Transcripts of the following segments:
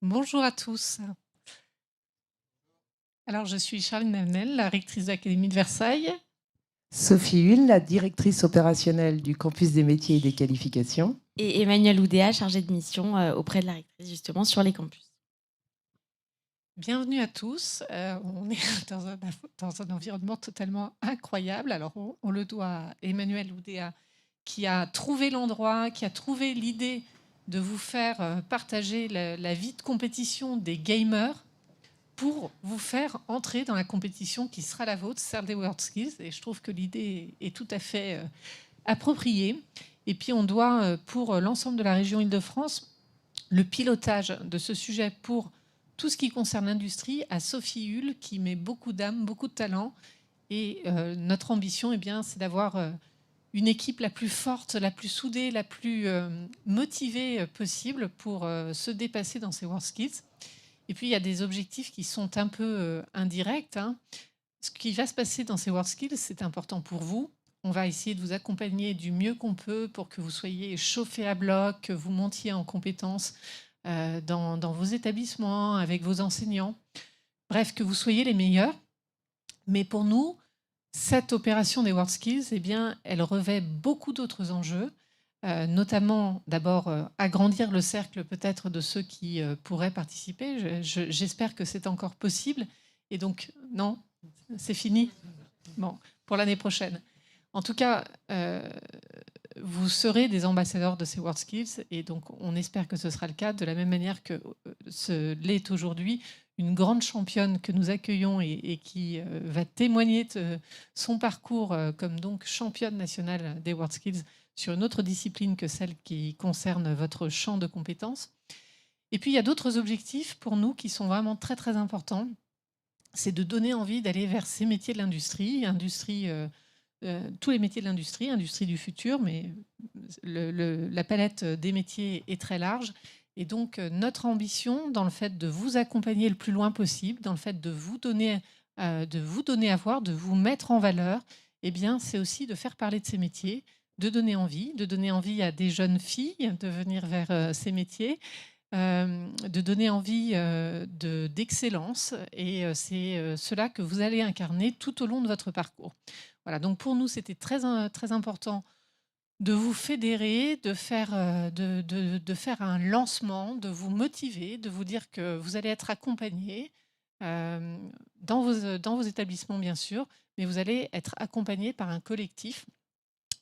Bonjour à tous. Alors, je suis Charline Navenel, la rectrice de l'Académie de Versailles. Sophie Hull, la directrice opérationnelle du campus des métiers et des qualifications. Et Emmanuel Oudéa, chargé de mission auprès de la rectrice, justement, sur les campus. Bienvenue à tous. On est dans un environnement totalement incroyable. Alors, on le doit à Emmanuel Oudéa, qui a trouvé l'endroit, qui a trouvé l'idée de vous faire partager la vie de compétition des gamers pour vous faire entrer dans la compétition qui sera la vôtre, celle des WorldSkills. Et je trouve que l'idée est tout à fait appropriée. Et puis, on doit, pour l'ensemble de la région Île-de-France, le pilotage de ce sujet pour tout ce qui concerne l'industrie à Sophie Hull, qui met beaucoup d'âme, beaucoup de talent. Et notre ambition, c'est d'avoir une équipe la plus forte, la plus soudée, la plus motivée possible pour se dépasser dans ces WorldSkills. Et puis, il y a des objectifs qui sont un peu indirects. Ce qui va se passer dans ces WorldSkills, c'est important pour vous. On va essayer de vous accompagner du mieux qu'on peut pour que vous soyez chauffés à bloc, que vous montiez en compétences dans vos établissements, avec vos enseignants. Bref, que vous soyez les meilleurs. Mais pour nous, cette opération des WorldSkills, elle revêt beaucoup d'autres enjeux, notamment d'abord agrandir le cercle peut-être de ceux qui pourraient participer. J'espère que c'est encore possible. Et donc, non, c'est fini. Bon, pour l'année prochaine. En tout cas, vous serez des ambassadeurs de ces WorldSkills et donc on espère que ce sera le cas de la même manière que ce l'est aujourd'hui une grande championne que nous accueillons et qui va témoigner de son parcours comme donc championne nationale des WorldSkills sur une autre discipline que celle qui concerne votre champ de compétences. Et puis il y a d'autres objectifs pour nous qui sont vraiment très très importants. C'est de donner envie d'aller vers ces métiers de l'industrie, tous les métiers de l'industrie, industrie du futur, mais la palette des métiers est très large. Et donc, notre ambition, dans le fait de vous accompagner le plus loin possible, dans le fait de vous donner à voir, de vous mettre en valeur, c'est aussi de faire parler de ces métiers, de donner envie à des jeunes filles de venir vers ces métiers, de donner envie d'excellence. Et c'est cela que vous allez incarner tout au long de votre parcours. Voilà, donc pour nous, c'était très, très important de vous fédérer, de faire un lancement, de vous motiver, de vous dire que vous allez être accompagnés dans vos établissements, bien sûr, mais vous allez être accompagnés par un collectif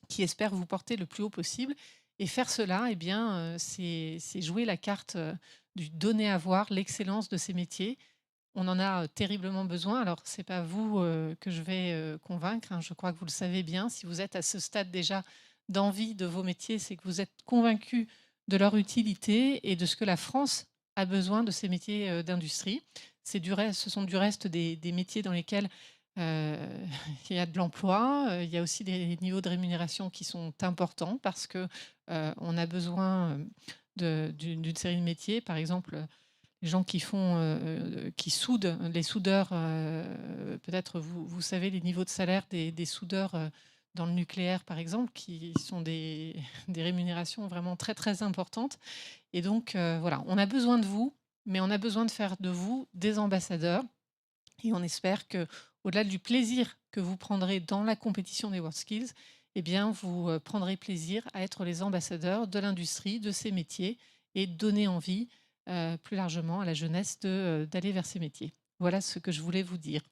qui espère vous porter le plus haut possible. Et faire cela, c'est jouer la carte du donner à voir, l'excellence de ces métiers. On en a terriblement besoin. Alors, ce n'est pas vous que je vais convaincre. Je crois que vous le savez bien. Si vous êtes à ce stade déjà d'envie de vos métiers, c'est que vous êtes convaincus de leur utilité et de ce que la France a besoin de ces métiers d'industrie. Ce sont du reste des métiers dans lesquels il y a de l'emploi. Il y a aussi des niveaux de rémunération qui sont importants parce que on a besoin d'une série de métiers. Par exemple, les gens qui soudent, les soudeurs, peut-être vous savez les niveaux de salaire des soudeurs dans le nucléaire, par exemple, qui sont des rémunérations vraiment très, très importantes. Et donc, voilà, on a besoin de vous, mais on a besoin de faire de vous des ambassadeurs. Et on espère que, au-delà du plaisir que vous prendrez dans la compétition des WorldSkills, vous prendrez plaisir à être les ambassadeurs de l'industrie, de ces métiers et donner envie plus largement à la jeunesse d'aller vers ces métiers. Voilà ce que je voulais vous dire.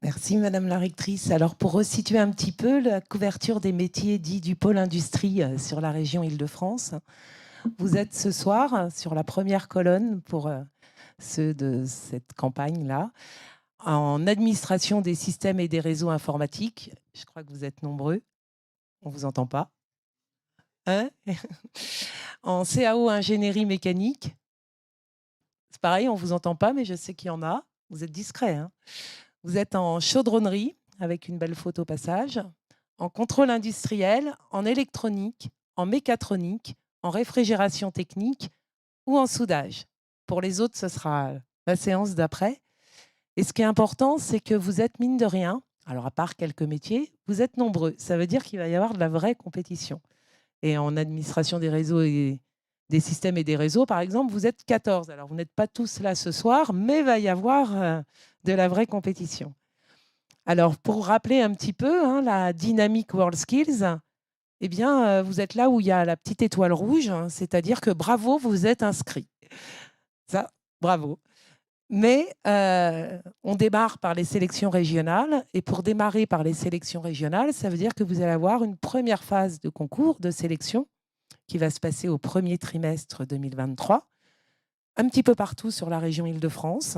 Merci Madame la rectrice. Alors pour resituer un petit peu la couverture des métiers dits du pôle industrie sur la région Île-de-France, vous êtes ce soir sur la première colonne pour ceux de cette campagne-là, en administration des systèmes et des réseaux informatiques. Je crois que vous êtes nombreux. On ne vous entend pas. Hein? En CAO ingénierie mécanique. C'est pareil, on ne vous entend pas, mais je sais qu'il y en a. Vous êtes discret. Hein? Vous êtes en chaudronnerie, avec une belle photo passage, en contrôle industriel, en électronique, en mécatronique, en réfrigération technique ou en soudage. Pour les autres, ce sera la séance d'après. Et ce qui est important, c'est que vous êtes, mine de rien, alors à part quelques métiers, vous êtes nombreux. Ça veut dire qu'il va y avoir de la vraie compétition. Et en administration des réseaux et des systèmes et des réseaux, par exemple, vous êtes 14. Alors, vous n'êtes pas tous là ce soir, mais il va y avoir de la vraie compétition. Alors, pour rappeler un petit peu la dynamique WorldSkills, eh bien, vous êtes là où il y a la petite étoile rouge, c'est-à-dire que bravo, vous êtes inscrits. Ça, bravo. Mais on démarre par les sélections régionales. Et pour démarrer par les sélections régionales, ça veut dire que vous allez avoir une première phase de concours, de sélection, qui va se passer au premier trimestre 2023, un petit peu partout sur la région Île-de-France,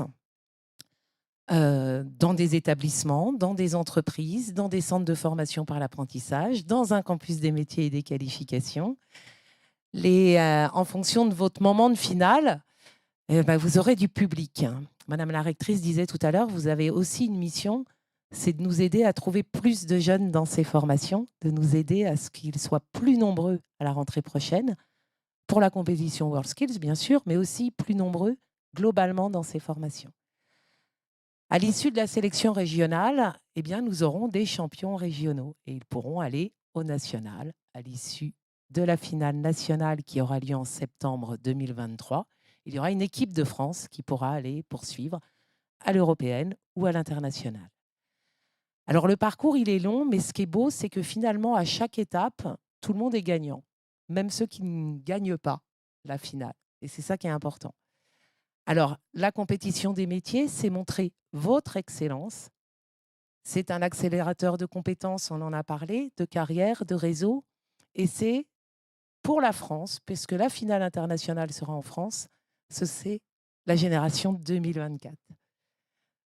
dans des établissements, dans des entreprises, dans des centres de formation par l'apprentissage, dans un campus des métiers et des qualifications. En fonction de votre moment de finale, vous aurez du public. Madame la rectrice disait tout à l'heure, vous avez aussi une mission, c'est de nous aider à trouver plus de jeunes dans ces formations, de nous aider à ce qu'ils soient plus nombreux à la rentrée prochaine, pour la compétition WorldSkills, bien sûr, mais aussi plus nombreux globalement dans ces formations. À l'issue de la sélection régionale, eh bien, nous aurons des champions régionaux et ils pourront aller au national à l'issue de la finale nationale qui aura lieu en septembre 2023. Il y aura une équipe de France qui pourra aller poursuivre à l'européenne ou à l'international. Alors le parcours, il est long, mais ce qui est beau, c'est que finalement, à chaque étape, tout le monde est gagnant, même ceux qui ne gagnent pas la finale. Et c'est ça qui est important. Alors, la compétition des métiers, c'est montrer votre excellence. C'est un accélérateur de compétences, on en a parlé, de carrière, de réseau. Et c'est pour la France, puisque la finale internationale sera en France, c'est la génération 2024.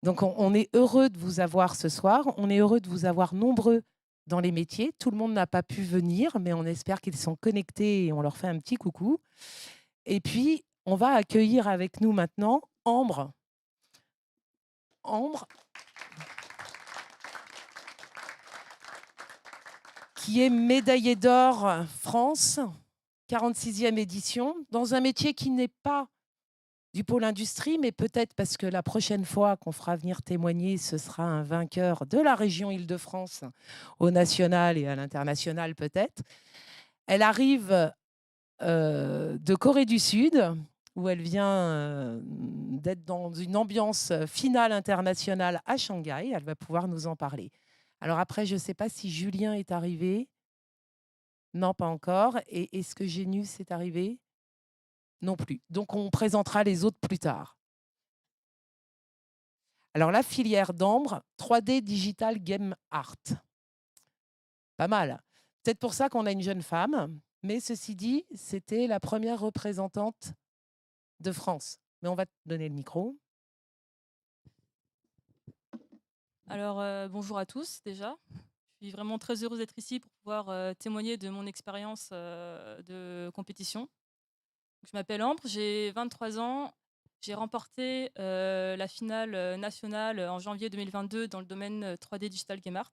Donc, on est heureux de vous avoir ce soir. On est heureux de vous avoir nombreux dans les métiers. Tout le monde n'a pas pu venir, mais on espère qu'ils sont connectés et on leur fait un petit coucou. Et puis, on va accueillir avec nous maintenant Ambre. Ambre, qui est médaillée d'or France, 46e édition, dans un métier qui n'est pas du pôle industrie, mais peut-être parce que la prochaine fois qu'on fera venir témoigner, ce sera un vainqueur de la région Île-de-France au national et à l'international peut-être. Elle arrive de Corée du Sud, où elle vient d'être dans une ambiance finale internationale à Shanghai. Elle va pouvoir nous en parler. Alors après, je ne sais pas si Julien est arrivé. Non, pas encore. Et est-ce que Génus est arrivé? Non plus. Donc, on présentera les autres plus tard. Alors, la filière d'Ambre, 3D Digital Game Art. Pas mal. Peut-être pour ça qu'on a une jeune femme. Mais ceci dit, c'était la première représentante de France. Mais on va te donner le micro. Alors, bonjour à tous déjà. Je suis vraiment très heureuse d'être ici pour pouvoir témoigner de mon expérience de compétition. Je m'appelle Ambre, j'ai 23 ans. J'ai remporté la finale nationale en janvier 2022 dans le domaine 3D Digital Game Art.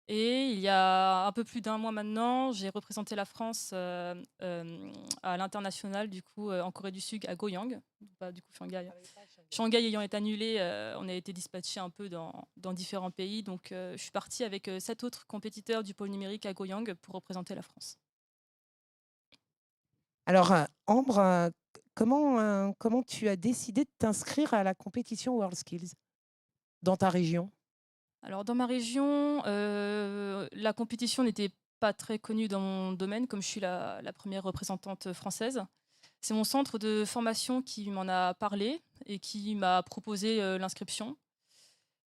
Et il y a un peu plus d'un mois maintenant, j'ai représenté la France à l'international, du coup, en Corée du Sud, à Goyang, pas du coup Shanghai. Shanghai ayant été annulé, on a été dispatché un peu dans différents pays. Donc, je suis partie avec 7 autres compétiteurs du pôle numérique à Goyang pour représenter la France. Alors, Ambre, comment tu as décidé de t'inscrire à la compétition WorldSkills dans ta région? Alors, dans ma région, la compétition n'était pas très connue dans mon domaine, comme je suis la première représentante française. C'est mon centre de formation qui m'en a parlé et qui m'a proposé l'inscription.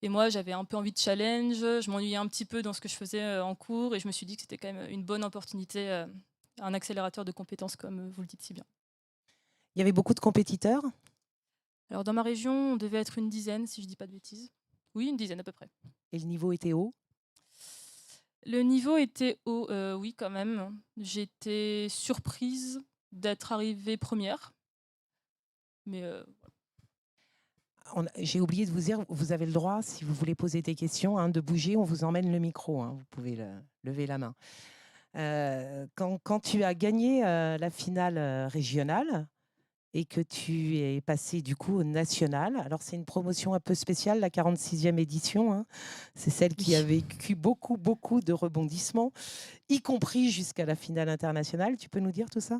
Et moi, j'avais un peu envie de challenge, je m'ennuyais un petit peu dans ce que je faisais en cours et je me suis dit que c'était quand même une bonne opportunité, un accélérateur de compétences, comme vous le dites si bien. Il y avait beaucoup de compétiteurs? Alors, dans ma région, on devait être une dizaine, si je ne dis pas de bêtises. Oui, une dizaine à peu près. Et le niveau était haut? Le niveau était haut, oui, quand même. J'étais surprise d'être arrivée première. Mais J'ai oublié de vous dire, vous avez le droit, si vous voulez poser des questions, de bouger, on vous emmène le micro. Vous pouvez lever la main. Quand tu as gagné la finale régionale et que tu es passé du coup au national, alors c'est une promotion un peu spéciale, la 46e édition. C'est celle qui a vécu beaucoup de rebondissements, y compris jusqu'à la finale internationale. Tu peux nous dire tout ça?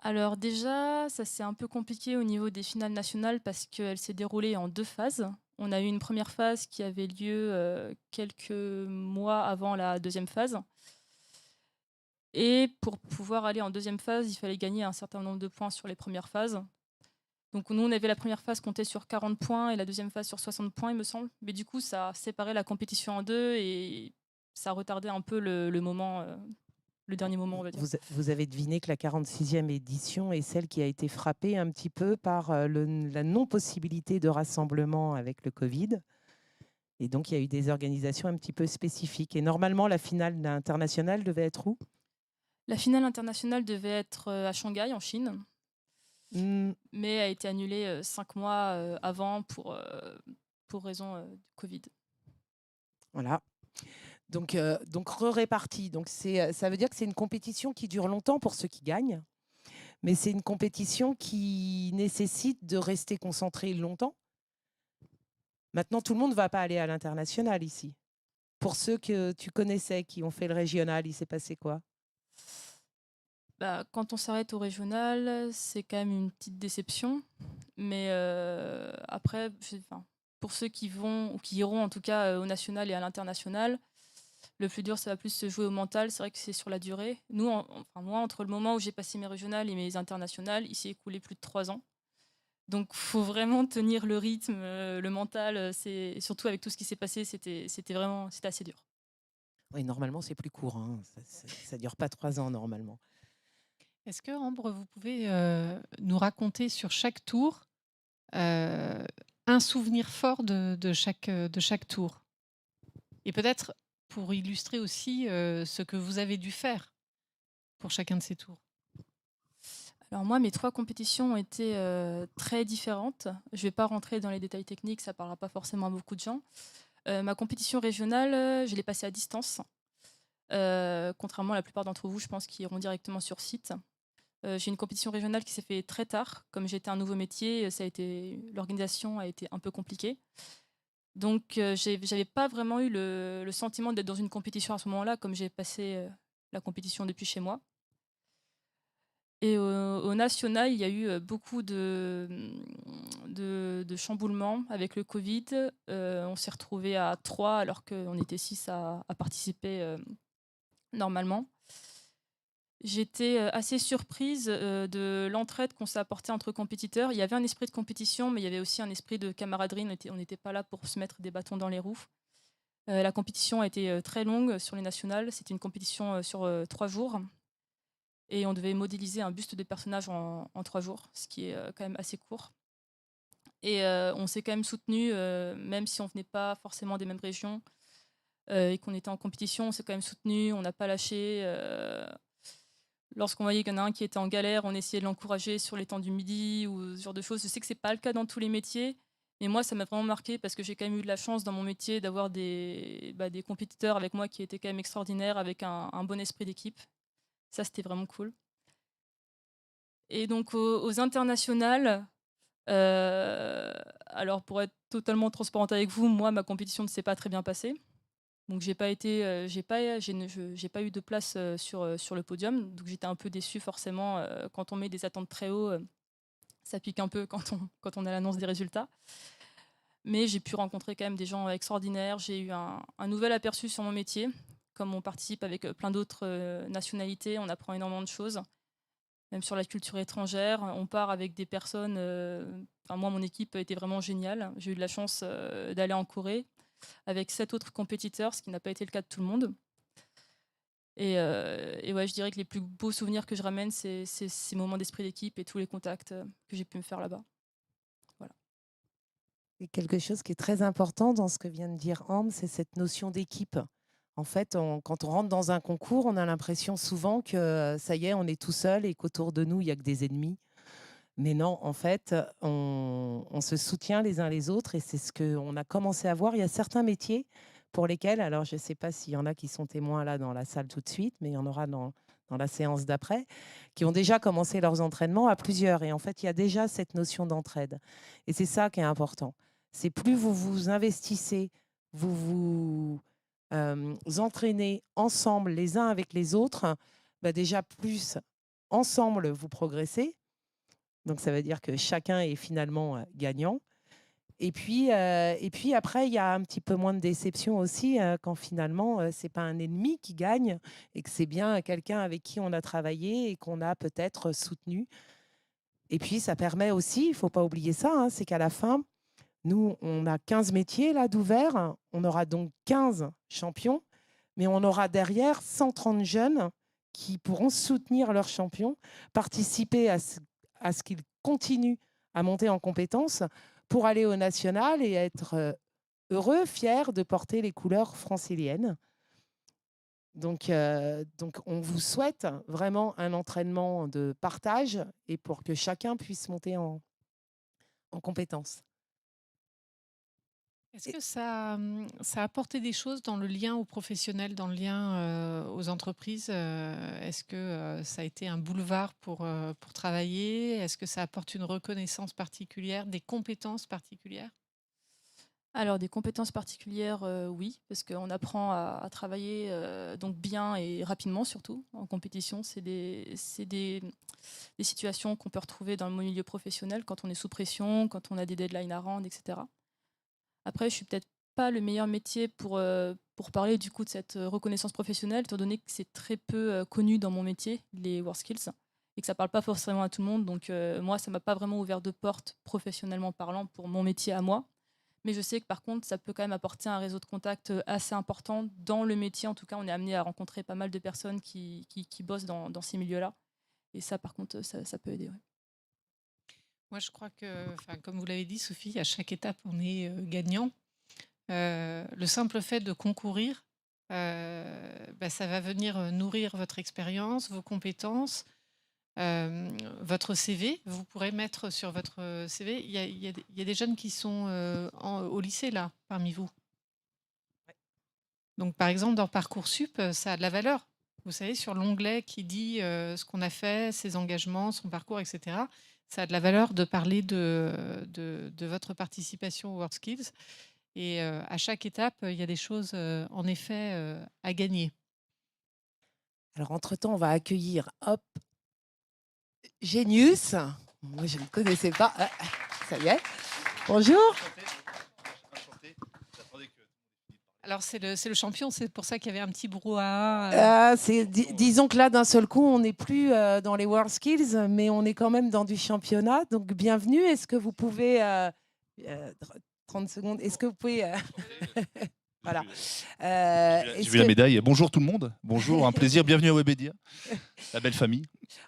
Alors déjà, ça c'est un peu compliqué au niveau des finales nationales parce qu'elle s'est déroulée en 2 phases. On a eu une première phase qui avait lieu, quelques mois avant la deuxième phase et pour pouvoir aller en deuxième phase, il fallait gagner un certain nombre de points sur les premières phases. Donc nous, on avait la première phase comptait sur 40 points et la deuxième phase sur 60 points, il me semble. Mais du coup, ça séparait la compétition en 2 et ça retardait un peu le moment, le dernier moment, on va dire. Vous avez deviné que la 46e édition est celle qui a été frappée un petit peu par la non-possibilité de rassemblement avec le Covid. Et donc, il y a eu des organisations un petit peu spécifiques. Et normalement, la finale internationale devait être où? La finale internationale devait être, à Shanghai, en Chine, Hmm, mais a été annulée, 5 mois, avant pour raison, Covid. voilà. Donc réparti. Donc, ça veut dire que c'est une compétition qui dure longtemps pour ceux qui gagnent. Mais c'est une compétition qui nécessite de rester concentré longtemps. Maintenant, tout le monde ne va pas aller à l'international ici. Pour ceux que tu connaissais, qui ont fait le régional, il s'est passé quoi? Bah, quand on s'arrête au régional, c'est quand même une petite déception, mais après, pour ceux qui vont ou qui iront en tout cas, au national et à l'international, le plus dur, ça va plus se jouer au mental. C'est vrai que c'est sur la durée. Nous, moi, entre le moment où j'ai passé mes régionales et mes internationales, il s'est écoulé plus de 3 ans. Donc, faut vraiment tenir le rythme, le mental, c'est surtout avec tout ce qui s'est passé, c'était assez dur. Oui, normalement, c'est plus court, hein. Ça dure pas 3 ans normalement. Est-ce que, Ambre, vous pouvez nous raconter sur chaque tour un souvenir fort de chaque tour? Et peut-être pour illustrer aussi ce que vous avez dû faire pour chacun de ces tours. Alors moi, mes 3 compétitions ont été, très différentes. Je vais pas rentrer dans les détails techniques, ça parlera pas forcément à beaucoup de gens. Ma compétition régionale, je l'ai passée à distance, contrairement à la plupart d'entre vous, je pense, qui iront directement sur site. J'ai une compétition régionale qui s'est fait très tard. Comme j'étais un nouveau métier, l'organisation a été un peu compliquée. Donc j'avais pas vraiment eu le sentiment d'être dans une compétition à ce moment-là, comme j'ai passé, la compétition depuis chez moi. Et au national, il y a eu, beaucoup de chamboulements avec le Covid. On s'est retrouvés à 3 alors qu'on était 6 à participer, normalement. J'étais, assez surprise, de l'entraide qu'on s'est apportée entre compétiteurs. Il y avait un esprit de compétition, mais il y avait aussi un esprit de camaraderie. On n'était pas là pour se mettre des bâtons dans les roues. La compétition a été, très longue sur les nationales. C'était une compétition, sur, 3 jours et on devait modéliser un buste de personnage en 3 jours, ce qui est, quand même assez court et on s'est quand même soutenus, même si on venait pas forcément des mêmes régions, et qu'on était en compétition, on s'est quand même soutenus, on n'a pas lâché, lorsqu'on voyait qu'il y en a un qui était en galère, on essayait de l'encourager sur les temps du midi ou ce genre de choses. Je sais que c'est pas le cas dans tous les métiers, mais moi, ça m'a vraiment marqué parce que j'ai quand même eu de la chance dans mon métier d'avoir des compétiteurs avec moi qui étaient quand même extraordinaires, avec un bon esprit d'équipe. Ça, c'était vraiment cool. Et donc aux internationales, alors pour être totalement transparente avec vous, moi, ma compétition ne s'est pas très bien passée. Donc j'ai pas été, j'ai pas eu de place, sur le podium, donc j'étais un peu déçue forcément, quand on met des attentes très haut, ça pique un peu quand on a l'annonce des résultats. Mais j'ai pu rencontrer quand même des gens extraordinaires. J'ai eu un nouvel aperçu sur mon métier. Comme on participe avec, plein d'autres, nationalités, on apprend énormément de choses, même sur la culture étrangère. On part avec des personnes, moi mon équipe était vraiment géniale. J'ai eu de la chance, d'aller en Corée avec 7 autres compétiteurs, ce qui n'a pas été le cas de tout le monde. Et ouais, je dirais que les plus beaux souvenirs que je ramène, c'est ces moments d'esprit d'équipe et tous les contacts, que j'ai pu me faire là-bas. Voilà. Et quelque chose qui est très important dans ce que vient de dire Ambre, c'est cette notion d'équipe. En fait, quand on rentre dans un concours, on a l'impression souvent que ça y est, on est tout seul et qu'autour de nous, il n'y a que des ennemis. Mais non, en fait, on se soutient les uns les autres et c'est ce qu'on a commencé à voir. Il y a certains métiers pour lesquels, alors je ne sais pas s'il y en a qui sont témoins là dans la salle tout de suite, mais il y en aura dans la séance d'après, qui ont déjà commencé leurs entraînements à plusieurs. Et en fait, il y a déjà cette notion d'entraide. Et c'est ça qui est important. C'est plus vous vous investissez, vous vous entraînez ensemble les uns avec les autres, bah déjà plus ensemble, vous progressez. Donc, ça veut dire que chacun est finalement gagnant. Et puis après, il y a un petit peu moins de déception aussi quand finalement, ce n'est pas un ennemi qui gagne et que c'est bien quelqu'un avec qui on a travaillé et qu'on a peut-être soutenu. Et puis, ça permet aussi, il ne faut pas oublier ça, hein, c'est qu'à la fin, nous, on a 15 métiers là d'ouverts. On aura donc 15 champions, mais on aura derrière 130 jeunes qui pourront soutenir leurs champions, participer à ce qu'ils continuent à monter en compétences pour aller au national et être heureux, fiers de porter les couleurs franciliennes. Donc, on vous souhaite vraiment un entraînement de partage et pour que chacun puisse monter en compétences. Est-ce que ça a apporté des choses dans le lien aux professionnels, dans le lien aux entreprises? Est-ce que ça a été un boulevard pour travailler? Est-ce que ça apporte une reconnaissance particulière, des compétences particulières? Alors, des compétences particulières, oui, parce qu'on apprend à travailler donc bien et rapidement, surtout en compétition. C'est des situations qu'on peut retrouver dans le milieu professionnel quand on est sous pression, quand on a des deadlines à rendre, etc. Après, je suis peut-être pas le meilleur métier pour parler du coup de cette reconnaissance professionnelle, étant donné que c'est très peu connu dans mon métier, les WorldSkills, et que ça parle pas forcément à tout le monde. Donc moi, ça m'a pas vraiment ouvert de porte professionnellement parlant pour mon métier à moi. Mais je sais que par contre, ça peut quand même apporter un réseau de contacts assez important dans le métier. En tout cas, on est amené à rencontrer pas mal de personnes qui bossent dans ces milieux-là. Et ça, par contre, ça peut aider. Ouais. Moi, je crois que, comme vous l'avez dit, Sophie, à chaque étape, on est gagnant. Le simple fait de concourir, ça va venir nourrir votre expérience, vos compétences, votre CV. Vous pourrez mettre sur votre CV. Il y a des jeunes qui sont au lycée, là, parmi vous. Donc, par exemple, dans Parcoursup, ça a de la valeur. Vous savez, sur l'onglet qui dit ce qu'on a fait, ses engagements, son parcours, etc., ça a de la valeur de parler de votre participation aux WorldSkills. Et à chaque étape, il y a des choses, en effet, à gagner. Alors, entre-temps, on va accueillir, Génius. Moi, je ne connaissais pas. Ah, ça y est. Bonjour. Alors, c'est le champion, c'est pour ça qu'il y avait un petit brouhaha. Disons que là, d'un seul coup, on n'est plus dans les WorldSkills, mais on est quand même dans du championnat. Donc, bienvenue. Est-ce que vous pouvez... 30 secondes. Est-ce que vous pouvez... Voilà. J'ai vu la médaille. Bonjour tout le monde. Bonjour, un plaisir. Bienvenue à Webedia, la belle famille.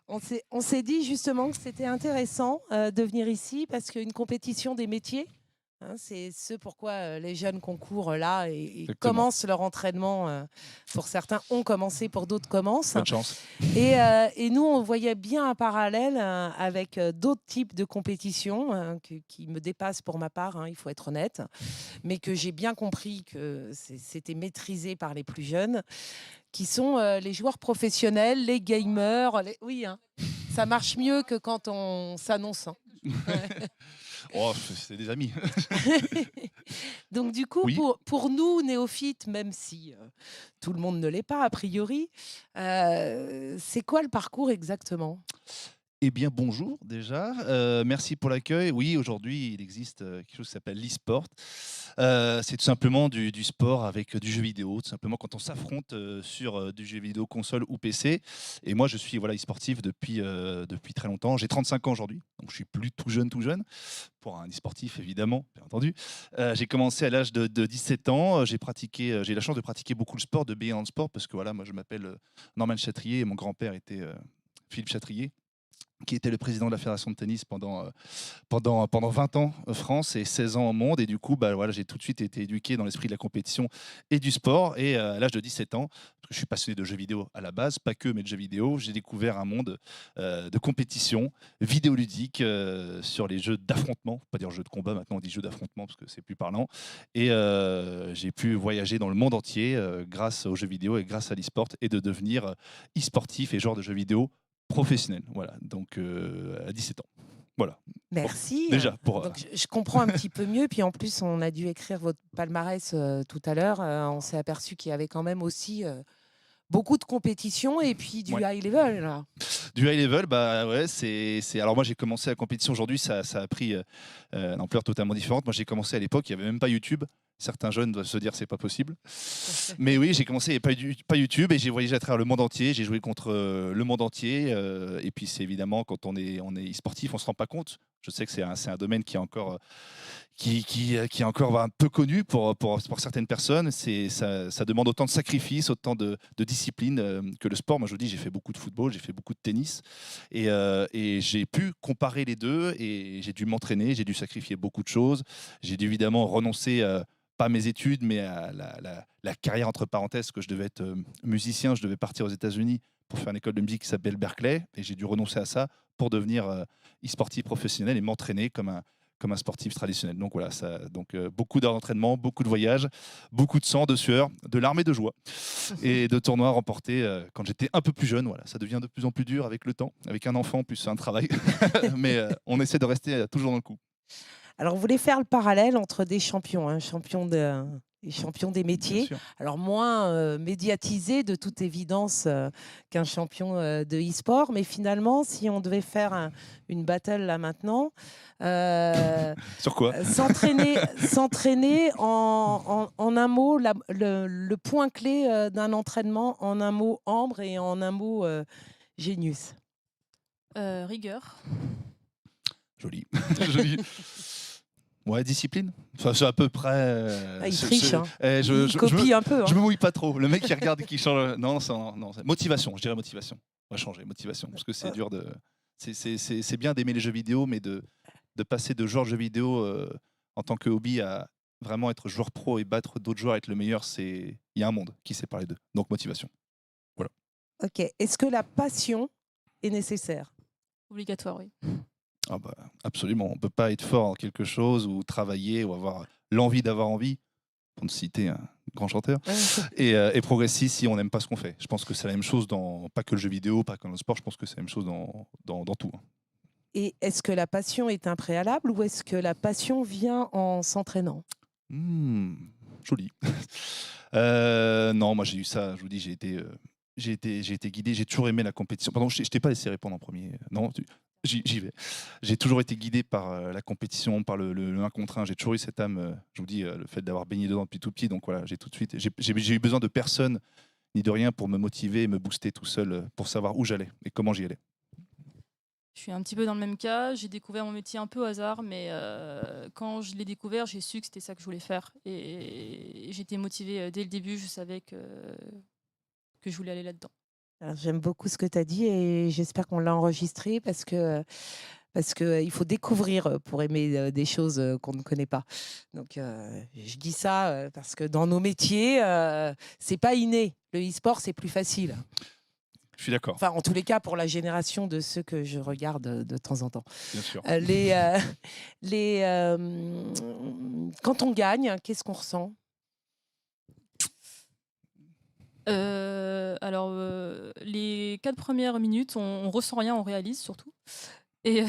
On s'est dit justement que c'était intéressant de venir ici parce qu'une compétition des métiers, hein, c'est ce pourquoi les jeunes concourent là et commencent leur entraînement. Pour certains ont commencé, pour d'autres commencent. Bonne chance. Et nous, on voyait bien un parallèle avec d'autres types de compétitions qui me dépassent pour ma part, hein, il faut être honnête, mais que j'ai bien compris que c'était maîtrisé par les plus jeunes, qui sont les joueurs professionnels, les gamers. Oui, hein, ça marche mieux que quand on s'annonce. Hein. Oh, c'est des amis. Donc du coup, oui. pour nous, néophytes, même si tout le monde ne l'est pas a priori, c'est quoi le parcours exactement ? Eh bien, bonjour déjà. Merci pour l'accueil. Oui, aujourd'hui, il existe quelque chose qui s'appelle l'e-sport. C'est tout simplement du sport avec du jeu vidéo, tout simplement quand on s'affronte sur du jeu vidéo console ou PC. Et moi, je suis e-sportif depuis très longtemps. J'ai 35 ans aujourd'hui, donc je suis plus tout jeune, pour un e-sportif évidemment, bien entendu. J'ai commencé à l'âge de 17 ans. J'ai eu la chance de pratiquer beaucoup le sport, de baigner dans le sport, parce que voilà, moi je m'appelle Norman Chatrier et mon grand-père était Philippe Chatrier, qui était le président de la fédération de tennis pendant 20 ans en France et 16 ans au monde. Et du coup, voilà, j'ai tout de suite été éduqué dans l'esprit de la compétition et du sport. Et à l'âge de 17 ans, parce que je suis passionné de jeux vidéo à la base, pas que, mais de jeux vidéo, j'ai découvert un monde de compétition vidéoludique sur les jeux d'affrontement. Pas dire jeux de combat, maintenant on dit jeux d'affrontement parce que c'est plus parlant. Et j'ai pu voyager dans le monde entier grâce aux jeux vidéo et grâce à l'e-sport et de devenir e-sportif et joueur de jeux vidéo professionnel, voilà, donc à 17 ans. Voilà. Merci. Bon, déjà, donc, je comprends un petit peu mieux. Puis en plus, on a dû écrire votre palmarès tout à l'heure. On s'est aperçu qu'il y avait quand même aussi beaucoup de compétitions et puis du Ouais. high level, là. Du high level, bah ouais, Alors moi, j'ai commencé la compétition aujourd'hui, ça a pris une ampleur totalement différente. Moi, j'ai commencé à l'époque, il n'y avait même pas YouTube. Certains jeunes doivent se dire c'est pas possible. Mais oui, j'ai commencé, il n'y avait pas YouTube et j'ai voyagé à travers le monde entier. J'ai joué contre le monde entier. Et puis, c'est évidemment, quand on est e-sportif, on ne se rend pas compte. Je sais que c'est un domaine qui est encore, qui est encore un peu connu pour certaines personnes. Ça demande autant de sacrifices, autant de discipline que le sport. Moi, je vous dis, j'ai fait beaucoup de football, j'ai fait beaucoup de tennis. Et j'ai pu comparer les deux et j'ai dû m'entraîner, j'ai dû sacrifier beaucoup de choses. J'ai dû évidemment renoncer pas à mes études, mais à la carrière entre parenthèses, que je devais être musicien, je devais partir aux États-Unis pour faire une école de musique qui s'appelle Berkeley, et j'ai dû renoncer à ça pour devenir e-sportif professionnel et m'entraîner comme un sportif traditionnel. Donc voilà, beaucoup d'heures d'entraînement, beaucoup de voyages, beaucoup de sang, de sueur, de larmes et de joie, et de tournois remportés quand j'étais un peu plus jeune. Voilà, ça devient de plus en plus dur avec le temps, avec un enfant plus un travail, mais on essaie de rester toujours dans le coup. Alors, vous voulez faire le parallèle entre des champions, hein, les champions des Bien métiers, sûr. alors moins médiatisés de toute évidence qu'un champion de e-sport, mais finalement, si on devait faire une battle là maintenant, Sur quoi? s'entraîner en un mot, le point clé d'un entraînement, en un mot Ambre et en un mot Génius. Rigueur. Joli. Joli. Ouais, discipline. Enfin, c'est à peu près. Il triche, hein. Il Je copie un peu. je Hein. me mouille pas trop. Le mec qui regarde et qui change. Non, motivation. Je dirais motivation. On va changer motivation parce que c'est dur de. C'est bien d'aimer les jeux vidéo, mais de passer de joueur de jeux vidéo en tant que hobby à vraiment être joueur pro et battre d'autres joueurs, être le meilleur, il y a un monde qui sépare les deux. Donc motivation. Voilà. Ok. Est-ce que la passion est nécessaire? Obligatoire, oui. Ah bah, absolument. On ne peut pas être fort en quelque chose ou travailler ou avoir l'envie d'avoir envie, pour ne citer un grand chanteur, et progressif si on n'aime pas ce qu'on fait. Je pense que c'est la même chose pas que le jeu vidéo, pas que dans le sport, je pense que c'est la même chose dans tout. Et est-ce que la passion est un préalable ou est-ce que la passion vient en s'entraînant? Joli. Non, moi j'ai eu ça, je vous dis, j'ai été guidé, j'ai toujours aimé la compétition. Pardon, je t'ai pas laissé répondre en premier. Non, j'y vais. J'ai toujours été guidé par la compétition, par le 1 contre 1. J'ai toujours eu cette âme, je vous dis, le fait d'avoir baigné dedans depuis tout petit. Donc voilà, j'ai tout de suite, j'ai eu besoin de personne ni de rien pour me motiver et me booster tout seul pour savoir où j'allais et comment j'y allais. Je suis un petit peu dans le même cas. J'ai découvert mon métier un peu au hasard, mais quand je l'ai découvert, j'ai su que c'était ça que je voulais faire. Et j'étais motivée dès le début. Je savais que je voulais aller là-dedans. Alors, j'aime beaucoup ce que tu as dit et j'espère qu'on l'a enregistré parce que il faut découvrir pour aimer des choses qu'on ne connaît pas. Donc, je dis ça parce que dans nos métiers, c'est pas inné. Le e-sport, c'est plus facile. Je suis d'accord, Enfin, en tous les cas, pour la génération de ceux que je regarde de temps en temps. bien sûr. Quand on gagne, qu'est-ce qu'on ressent? Alors, les 4 premières minutes, on ressent rien, on réalise surtout. Et,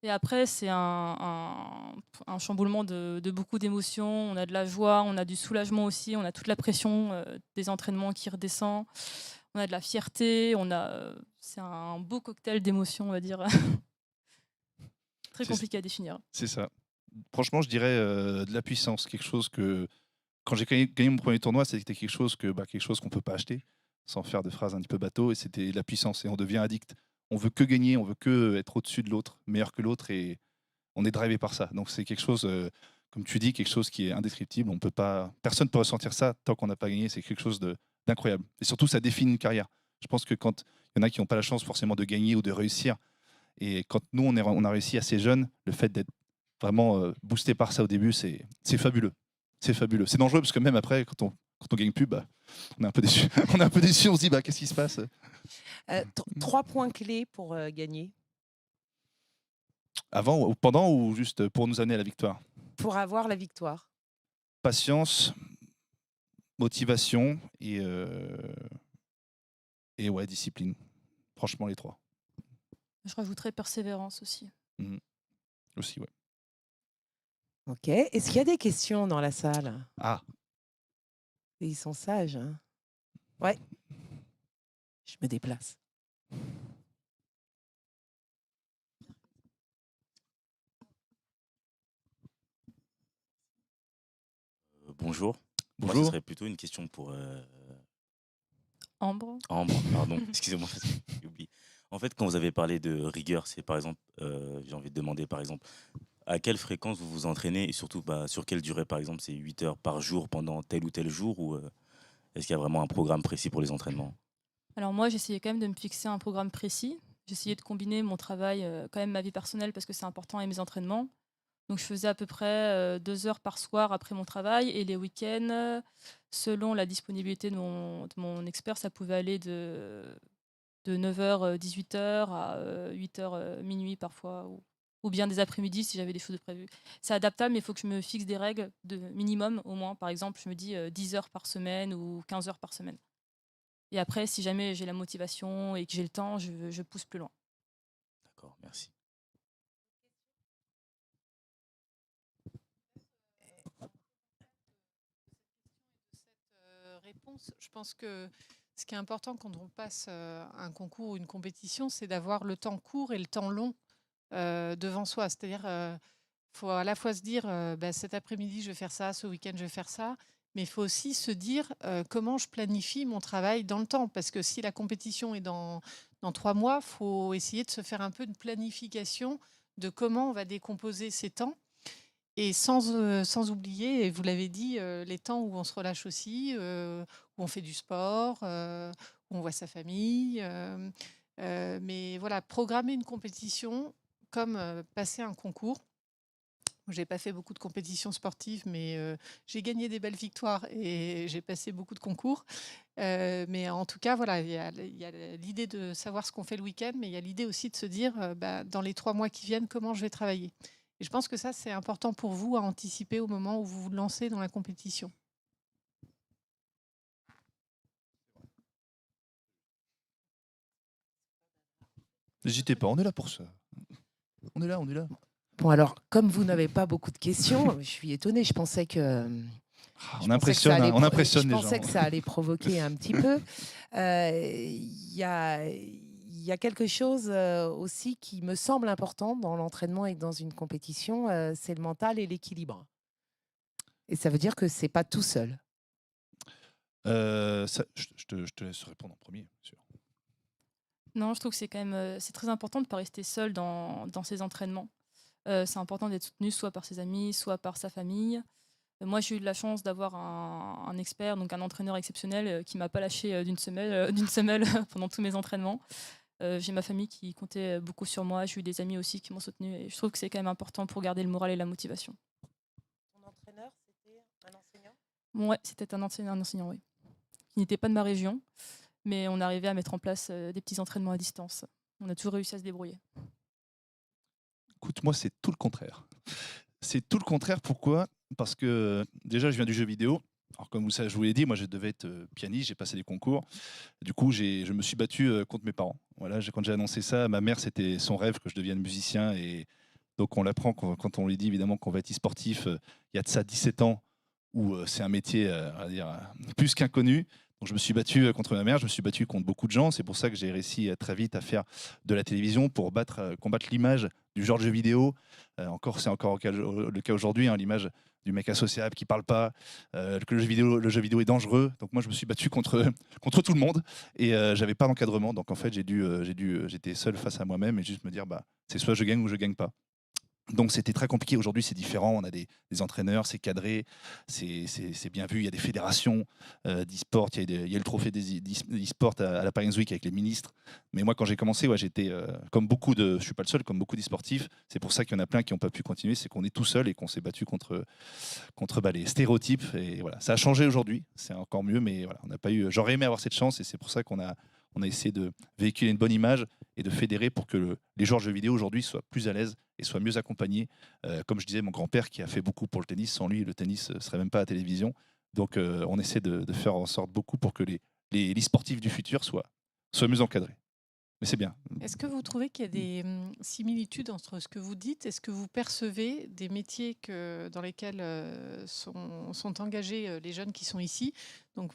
et après, c'est un chamboulement de beaucoup d'émotions. On a de la joie, on a du soulagement aussi, on a toute la pression des entraînements qui redescend. On a de la fierté, c'est un beau cocktail d'émotions, on va dire. Très compliqué à définir. C'est ça. Franchement, je dirais de la puissance, quelque chose que quand j'ai gagné mon premier tournoi, c'était quelque chose qu'on peut pas acheter, sans faire de phrases un petit peu bateau, et c'était de la puissance. Et on devient addict. On veut que gagner, on veut que être au-dessus de l'autre, meilleur que l'autre, et on est drivé par ça. Donc c'est quelque chose, comme tu dis, quelque chose qui est indescriptible. Personne ne peut ressentir ça tant qu'on n'a pas gagné. C'est quelque chose d'incroyable. Et surtout, ça définit une carrière. Je pense que quand il y en a qui n'ont pas la chance forcément de gagner ou de réussir, et quand nous on a réussi assez jeunes, le fait d'être vraiment boosté par ça au début, c'est fabuleux. C'est fabuleux. C'est dangereux parce que même après, quand on gagne plus, on est un peu déçu. On est un peu déçu, on se dit qu'est-ce qui se passe? 3 points clés pour gagner. Avant ou pendant ou juste pour nous amener à la victoire? Pour avoir la victoire. Patience, motivation et ouais, discipline. Franchement, les 3. Je rajouterais persévérance aussi. Aussi, ouais. Ok. Est-ce qu'il y a des questions dans la salle? Ah, Ils sont sages. Hein. Ouais, je me déplace. Bonjour. Moi, ce Bonjour. serait plutôt une question pour Ambre. Ambre. Pardon, excusez-moi, j'ai oublié. En fait, quand vous avez parlé de rigueur, c'est par exemple, j'ai envie de demander par exemple, à quelle fréquence vous vous entraînez et surtout sur quelle durée, par exemple, c'est 8 heures par jour pendant tel ou tel jour ou est-ce qu'il y a vraiment un programme précis pour les entraînements? Alors moi, j'essayais quand même de me fixer un programme précis. J'essayais de combiner mon travail, quand même ma vie personnelle parce que c'est important et mes entraînements. Donc je faisais à peu près 2 heures par soir après mon travail et les week-ends, selon la disponibilité de mon expert, ça pouvait aller de 9h, 18h à 8h, minuit parfois ou bien des après-midi si j'avais des choses de prévues. C'est adaptable, mais il faut que je me fixe des règles de minimum au moins. Par exemple, je me dis 10 heures par semaine ou 15 heures par semaine. Et après, si jamais j'ai la motivation et que j'ai le temps, je pousse plus loin. D'accord, merci. Réponse. Je pense que ce qui est important quand on passe un concours ou une compétition, c'est d'avoir le temps court et le temps long devant soi. C'est-à-dire, faut à la fois se dire, bah, cet après-midi, je vais faire ça, ce week-end, je vais faire ça. Mais il faut aussi se dire comment je planifie mon travail dans le temps. Parce que si la compétition est dans 3 mois, il faut essayer de se faire un peu de planification de comment on va décomposer ces temps. Et sans oublier, et vous l'avez dit, les temps où on se relâche aussi, où on fait du sport, où on voit sa famille. Mais voilà, programmer une compétition comme passer un concours. J'ai pas fait beaucoup de compétitions sportives, mais j'ai gagné des belles victoires et j'ai passé beaucoup de concours. Mais en tout cas, voilà, il y a l'idée de savoir ce qu'on fait le week-end, mais il y a l'idée aussi de se dire, bah, dans les 3 mois qui viennent, comment je vais travailler. Et je pense que ça, c'est important pour vous à anticiper au moment où vous vous lancez dans la compétition. N'hésitez pas, on est là pour ça. On est là, on est là. Bon, alors, comme vous n'avez pas beaucoup de questions, je suis étonnée. Je pensais que. On impressionne, hein, on impressionne je les pensais gens. que ça allait provoquer un petit peu. Il y a quelque chose aussi qui me semble important dans l'entraînement et dans une compétition, c'est le mental et l'équilibre. Et ça veut dire que c'est pas tout seul. Je te laisse répondre en premier, bien sûr. Non, je trouve que c'est quand même c'est très important de ne pas rester seul dans ses entraînements. C'est important d'être soutenu soit par ses amis, soit par sa famille. Moi, j'ai eu de la chance d'avoir un expert, donc un entraîneur exceptionnel qui m'a pas lâché d'une semelle pendant tous mes entraînements. J'ai ma famille qui comptait beaucoup sur moi. J'ai eu des amis aussi qui m'ont soutenu. Et je trouve que c'est quand même important pour garder le moral et la motivation. Ton entraîneur, c'était un enseignant ? Ouais, c'était un enseignant, oui. Qui n'était pas de ma région, mais on arrivait à mettre en place des petits entraînements à distance. On a toujours réussi à se débrouiller. Écoute, moi, c'est tout le contraire. C'est tout le contraire. Pourquoi? Parce que déjà, je viens du jeu vidéo. Alors, comme je vous l'ai dit, moi, je devais être pianiste, j'ai passé des concours. Du coup, je me suis battu contre mes parents. Voilà, quand j'ai annoncé ça, ma mère, c'était son rêve que je devienne musicien. Et donc, on l'apprend quand on lui dit évidemment qu'on va être e-sportif. Il y a de ça 17 ans où c'est un métier on va dire, plus qu'inconnu. Donc, je me suis battu contre ma mère, je me suis battu contre beaucoup de gens. C'est pour ça que j'ai réussi très vite à faire de la télévision pour combattre l'image du genre de jeu vidéo. C'est encore le cas aujourd'hui, hein, l'image du mec associable qui parle pas, que le jeu vidéo est dangereux. Donc moi, je me suis battu contre tout le monde et j'avais pas d'encadrement. Donc en fait, j'étais seul face à moi-même et juste me dire, bah, c'est soit je gagne ou je gagne pas. Donc c'était très compliqué. Aujourd'hui, c'est différent. On a des entraîneurs, c'est cadré, c'est bien vu. Il y a des fédérations d'e-sport. Il y a le trophée des e-sport à la Paris Week avec les ministres. Mais moi, quand j'ai commencé, ouais, j'étais je suis pas le seul, comme beaucoup d'e-sportifs. C'est pour ça qu'il y en a plein qui n'ont pas pu continuer. C'est qu'on est tout seul et qu'on s'est battu contre les stéréotypes. Et voilà, ça a changé aujourd'hui. C'est encore mieux, mais voilà, on n'a pas eu. J'aurais aimé avoir cette chance et c'est pour ça qu'on a essayé de véhiculer une bonne image et de fédérer pour que les joueurs de jeux vidéo aujourd'hui soient plus à l'aise et soient mieux accompagnés. Comme je disais, mon grand-père qui a fait beaucoup pour le tennis, sans lui, le tennis ne serait même pas à la télévision. Donc on essaie de faire en sorte beaucoup pour que les sportifs du futur soient mieux encadrés. Mais c'est bien. Est-ce que vous trouvez qu'il y a des similitudes entre ce que vous dites et ce que vous percevez des métiers dans lesquels sont engagés les jeunes qui sont ici? Donc,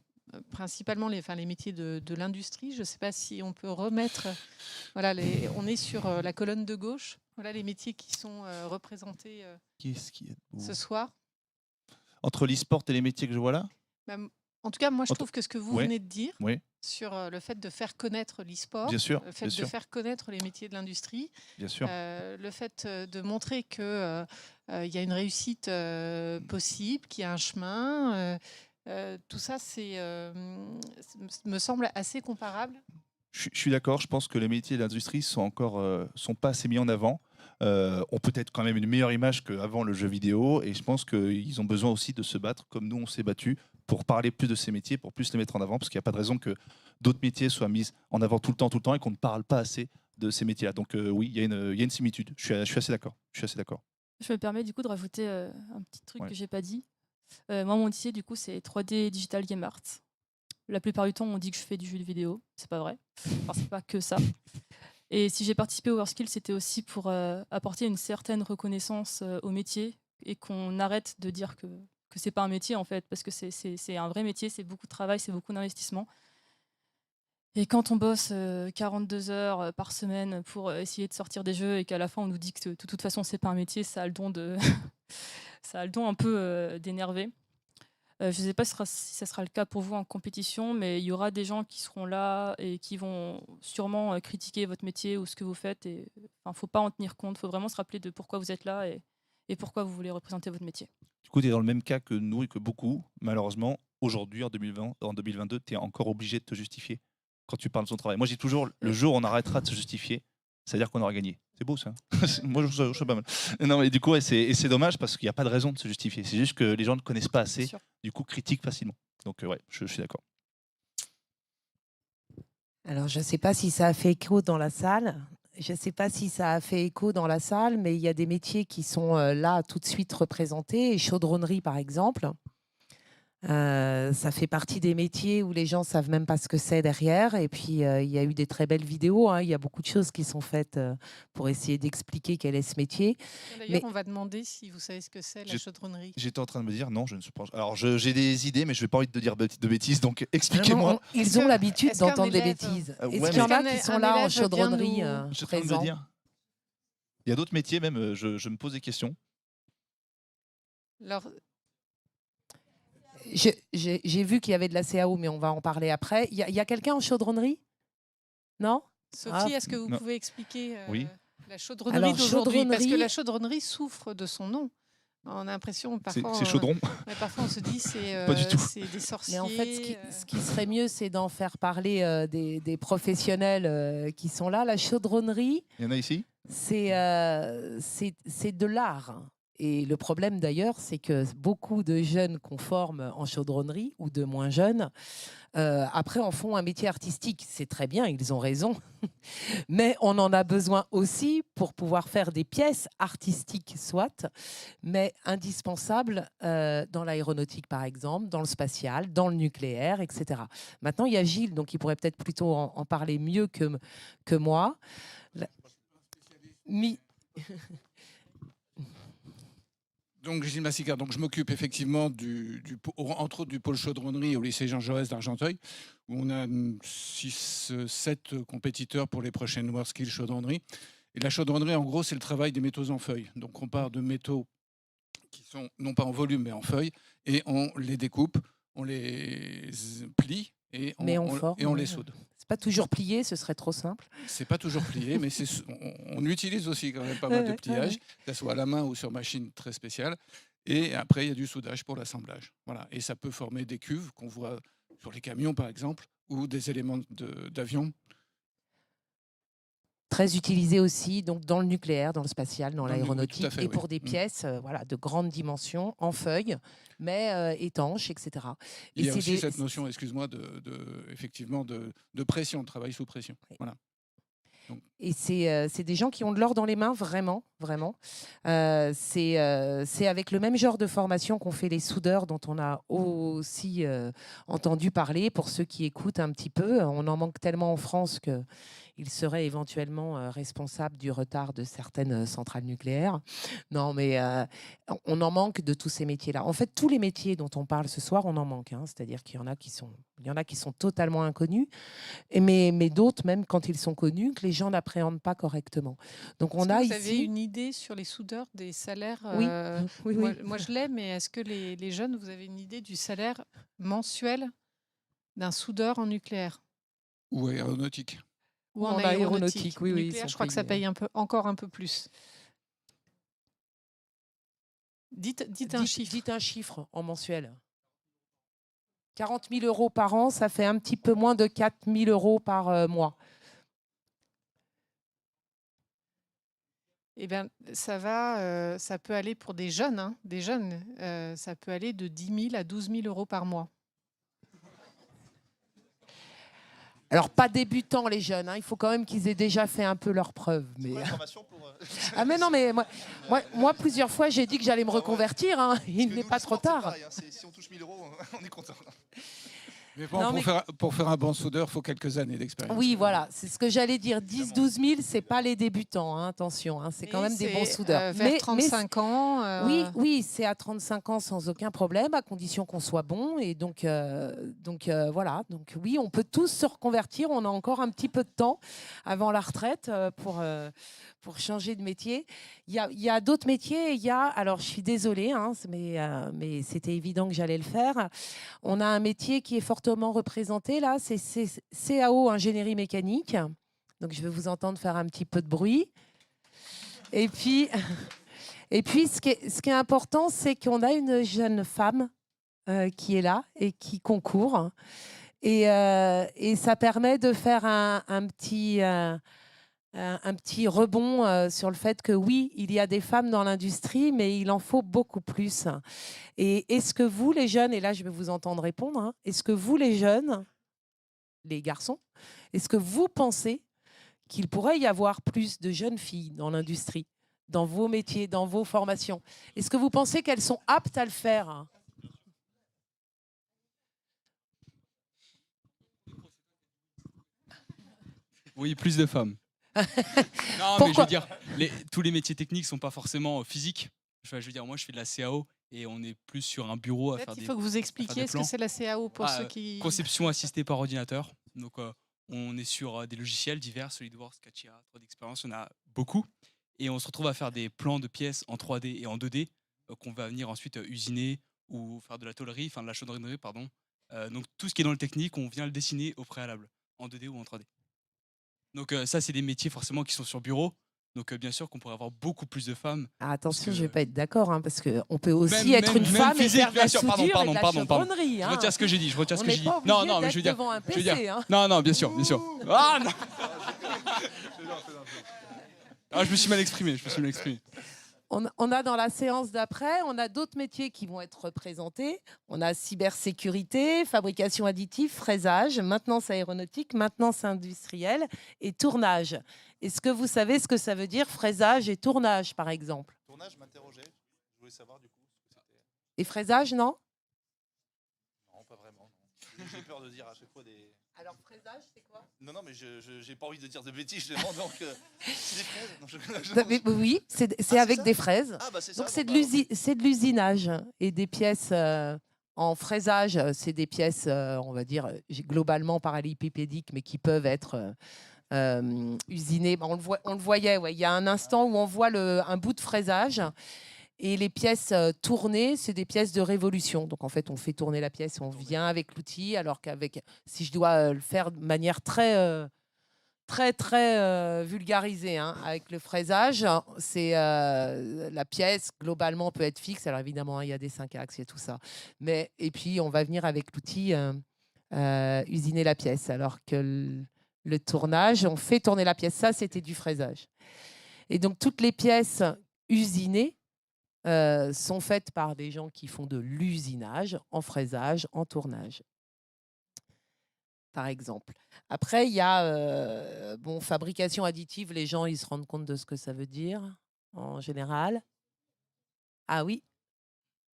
principalement les métiers de l'industrie. Je ne sais pas si on peut remettre. Voilà, on est sur la colonne de gauche. Voilà les métiers qui sont représentés Qu'est-ce qui est beau ce soir. Entre l'e-sport et les métiers que je vois là? Bah, en tout cas, moi, je Entre- trouve que ce que vous Ouais. venez de dire Oui, sur le fait de faire connaître l'e-sport, bien sûr, le fait bien de sûr, faire connaître les métiers de l'industrie, bien sûr. le fait de montrer que il y a une réussite possible, qu'il y a un chemin, tout ça, me semble assez comparable. Je suis d'accord, je pense que les métiers de l'industrie sont pas assez mis en avant. Ont peut-être quand même une meilleure image qu'avant le jeu vidéo, et je pense qu'ils ont besoin aussi de se battre comme nous on s'est battus pour parler plus de ces métiers, pour plus les mettre en avant, parce qu'il n'y a pas de raison que d'autres métiers soient mis en avant tout le temps, et qu'on ne parle pas assez de ces métiers-là. Donc oui, il y a une similitude. Je suis assez d'accord. Je suis assez d'accord. Je me permets du coup de rajouter un petit truc Ouais. que j'ai pas dit. Moi, mon métier, du coup, c'est 3D Digital Game Art. La plupart du temps, on dit que je fais du jeu de vidéo. C'est pas vrai. Enfin, c'est pas que ça. Et si j'ai participé au WorldSkill, c'était aussi pour apporter une certaine reconnaissance au métier et qu'on arrête de dire que c'est pas un métier en fait, parce que c'est un vrai métier, c'est beaucoup de travail, c'est beaucoup d'investissement. Et quand on bosse 42 heures par semaine pour essayer de sortir des jeux et qu'à la fin on nous dit que de toute façon c'est pas un métier, ça a le don de ça a le don un peu d'énerver. Je ne sais pas si ça sera le cas pour vous en compétition, mais il y aura des gens qui seront là et qui vont sûrement critiquer votre métier ou ce que vous faites. Il ne faut pas en tenir compte, il faut vraiment se rappeler de pourquoi vous êtes là et pourquoi vous voulez représenter votre métier. Du coup, tu es dans le même cas que nous et que beaucoup. Malheureusement, aujourd'hui, en 2020, en 2022, tu es encore obligé de te justifier quand tu parles de ton travail. Moi, je dis toujours, le jour où on arrêtera de se justifier, c'est-à-dire qu'on aura gagné. C'est beau ça. Moi, je trouve pas mal. Non, mais du coup, c'est dommage parce qu'il n'y a pas de raison de se justifier. C'est juste que les gens ne connaissent pas C'est assez, sûr. du coup, critiquent facilement. Donc, ouais, je suis d'accord. Alors, je ne sais pas si ça a fait écho dans la salle. Je ne sais pas si ça a fait écho dans la salle, mais il y a des métiers qui sont là tout de suite représentés. Et chaudronnerie, par exemple. Ça fait partie des métiers où les gens ne savent même pas ce que c'est derrière. Et puis, il y a eu des très belles vidéos. Hein. Il y a beaucoup de choses qui sont faites pour essayer d'expliquer quel est ce métier. D'ailleurs, Mais- on va demander si vous savez ce que c'est la Je- chaudronnerie. J'étais en train de me dire, non, je ne sais pas. Alors, j'ai des idées, mais je n'ai pas envie de dire de bêtises, donc Non, expliquez-moi. ils ont l'habitude est-ce qu'un d'entendre des élève- bêtises. Ouais, Est-ce mais- qu'il y en a Est-ce qui qu'un sont là en élève vient chaudronnerie nous- Je suis en train de me présents? dire. Il y a d'autres métiers, même, je me pose des questions. Alors, J'ai vu qu'il y avait de la CAO, mais on va en parler après. Il y a quelqu'un en chaudronnerie? Non? Sophie, Ah, est-ce que vous non. pouvez expliquer Oui. la chaudronnerie Alors, d'aujourd'hui? Parce que chaudronnerie- la chaudronnerie souffre de son nom. On a l'impression parfois, C'est chaudron. parfois on se dit c'est Pas du tout. c'est des sorciers. Mais en fait, ce qui serait mieux, c'est d'en faire parler des professionnels qui sont là. La chaudronnerie, Il y en a ici? c'est de l'art. Et le problème d'ailleurs, c'est que beaucoup de jeunes qu'on forme en chaudronnerie ou de moins jeunes, après en font un métier artistique. C'est très bien, ils ont raison. Mais on en a besoin aussi pour pouvoir faire des pièces artistiques, soit, mais indispensables dans l'aéronautique par exemple, dans le spatial, dans le nucléaire, etc. Maintenant, il y a Gilles, donc il pourrait peut-être plutôt en parler mieux que moi. Donc, Gilles Massicard, donc je m'occupe effectivement entre autres du pôle chaudronnerie au lycée Jean Jaurès d'Argenteuil, où on a 6-7 compétiteurs pour les prochaines WorldSkill chaudronnerie. Et la chaudronnerie, en gros, c'est le travail des métaux en feuilles. Donc, on part de métaux qui sont non pas en volume, mais en feuilles, et on les découpe, on les plie, et on les soude. C'est pas toujours plié, ce serait trop simple. C'est pas toujours plié, mais on utilise aussi quand même pas mal de pliage, que ce soit à la main ou sur machine très spéciale. Et après, il y a du soudage pour l'assemblage. Voilà. Et ça peut former des cuves qu'on voit sur les camions, par exemple, ou des éléments d'avion. Très utilisé aussi donc dans le nucléaire, dans le spatial, dans l'aéronautique, tout à fait, et oui. pour des pièces voilà, de grande dimension, en feuilles, mais étanches, etc. Il y a c'est aussi cette notion, excuse-moi, effectivement de pression, de travail sous pression. Oui. Voilà. Donc, Et c'est des gens qui ont de l'or dans les mains, vraiment, vraiment. C'est avec le même genre de formation qu'on fait les soudeurs, dont on a aussi entendu parler, pour ceux qui écoutent un petit peu. On en manque tellement en France qu'ils seraient éventuellement responsables du retard de certaines centrales nucléaires. Non, mais on en manque de tous ces métiers-là. En fait, tous les métiers dont on parle ce soir, on en manque. Hein. C'est-à-dire qu'il y en a qui sont totalement inconnus, mais d'autres, même quand ils sont connus, que les gens n'appréhendent pas correctement. Donc on a vous ici... avez une idée sur les soudeurs des salaires Oui, oui, oui. Moi, je l'ai, mais est-ce que les jeunes, vous avez une idée du salaire mensuel d'un soudeur en nucléaire Ou aéronautique. ou en En aéronautique, oui, oui, ils Nucléaire, sont je crois que ça payés. paye encore un peu plus. Dites un chiffre. Dites un chiffre en mensuel. 40 000 euros par an, ça fait un petit peu moins de 4 000 euros par mois. Eh bien, ça peut aller pour des jeunes, ça peut aller de 10 000 à 12 000 euros par mois. Alors, pas débutants, les jeunes. Hein. Il faut quand même qu'ils aient déjà fait un peu leurs preuves. Mais... Ah, mais non, mais moi, plusieurs fois, j'ai dit que j'allais me reconvertir. Hein. Il n'est pas trop tard. Pareil, hein. Si on touche 1 000 euros, on est content. Mais bon, Non, pour faire un bon soudeur, il faut quelques années d'expérience. Oui, voilà, c'est ce que j'allais dire. 10-12 000, c'est pas les débutants, hein, attention. Hein, c'est quand même des bons soudeurs. Vers 35 ans. Oui, c'est à 35 ans sans aucun problème, à condition qu'on soit bon. Et donc voilà. Donc oui, on peut tous se reconvertir. On a encore un petit peu de temps avant la retraite pour changer de métier. Il y a d'autres métiers. Alors je suis désolée, hein, mais c'était évident que j'allais le faire. On a un métier qui est fortement représenté là, c'est CAO, ingénierie mécanique. Donc je vais vous entendre faire un petit peu de bruit. Et puis ce qui est important, c'est qu'on a une jeune femme qui est là et qui concourt. Et ça permet de faire un petit rebond sur le fait que oui, il y a des femmes dans l'industrie, mais il en faut beaucoup plus. Et est-ce que vous, les jeunes, et là je vais vous entendre répondre, hein, est-ce que vous, les jeunes, les garçons, est-ce que vous pensez qu'il pourrait y avoir plus de jeunes filles dans l'industrie, dans vos métiers, dans vos formations? Est-ce que vous pensez qu'elles sont aptes à le faire? Oui, plus de femmes. Non, mais je veux dire, tous les métiers techniques ne sont pas forcément physiques. Je veux dire, moi, je fais de la CAO et on est plus sur un bureau à faire des... Il faut que vous expliquiez ce que c'est la CAO pour ceux qui... Conception assistée par ordinateur. Donc, on est sur des logiciels divers, SolidWorks, Katia, 3D Experience, on a beaucoup. Et on se retrouve à faire des plans de pièces en 3D et en 2D qu'on va venir ensuite usiner ou faire de la tôlerie, enfin de la chaudronnerie, pardon. Donc, tout ce qui est dans le technique, on vient le dessiner au préalable, en 2D ou en 3D. Donc ça, c'est des métiers forcément qui sont sur bureau. Donc bien sûr qu'on pourrait avoir beaucoup plus de femmes. Ah, attention, je ne vais pas être d'accord, hein, parce qu'on peut aussi être une femme physique, et faire de la soudure et de la pardon. chaudronnerie. Je retire ce que j'ai dit. Non, mais je veux dire... Un PC, hein. Non, bien sûr. Ah non. Ah, je me suis mal exprimé. On a dans la séance d'après, on a d'autres métiers qui vont être représentés. On a cybersécurité, fabrication additive, fraisage, maintenance aéronautique, maintenance industrielle et tournage. Est-ce que vous savez ce que ça veut dire, fraisage et tournage, par exemple? Tournage, je m'interrogeais. Je voulais savoir du coup ce que c'était. Et fraisage, non? Non, pas vraiment. J'ai peur de dire à chaque fois des... Alors, fraisage, c'est quoi? Non, mais j'ai pas envie de dire de bêtises, je demande donc... c'est des fraises? Oui, c'est avec des fraises. Ah, bah c'est ça. Donc, c'est de l'usinage et des pièces... En fraisage, c'est des pièces, on va dire, globalement parallélépipédiques, mais qui peuvent être usinées. On le voyait, ouais. Il y a un instant où on voit un bout de fraisage. Et les pièces tournées, c'est des pièces de révolution. Donc, en fait, on fait tourner la pièce, on vient avec l'outil, alors si je dois le faire de manière très vulgarisée, hein, avec le fraisage, c'est la pièce, globalement, peut être fixe. Alors, évidemment, il y a des 5 axes et tout ça. Et puis, on va venir avec l'outil usiner la pièce. Alors que le tournage, on fait tourner la pièce. Ça, c'était du fraisage. Et donc, toutes les pièces usinées sont faites par des gens qui font de l'usinage, en fraisage, en tournage. par exemple. Après, il y a fabrication additive, les gens ils se rendent compte de ce que ça veut dire en général. Ah oui,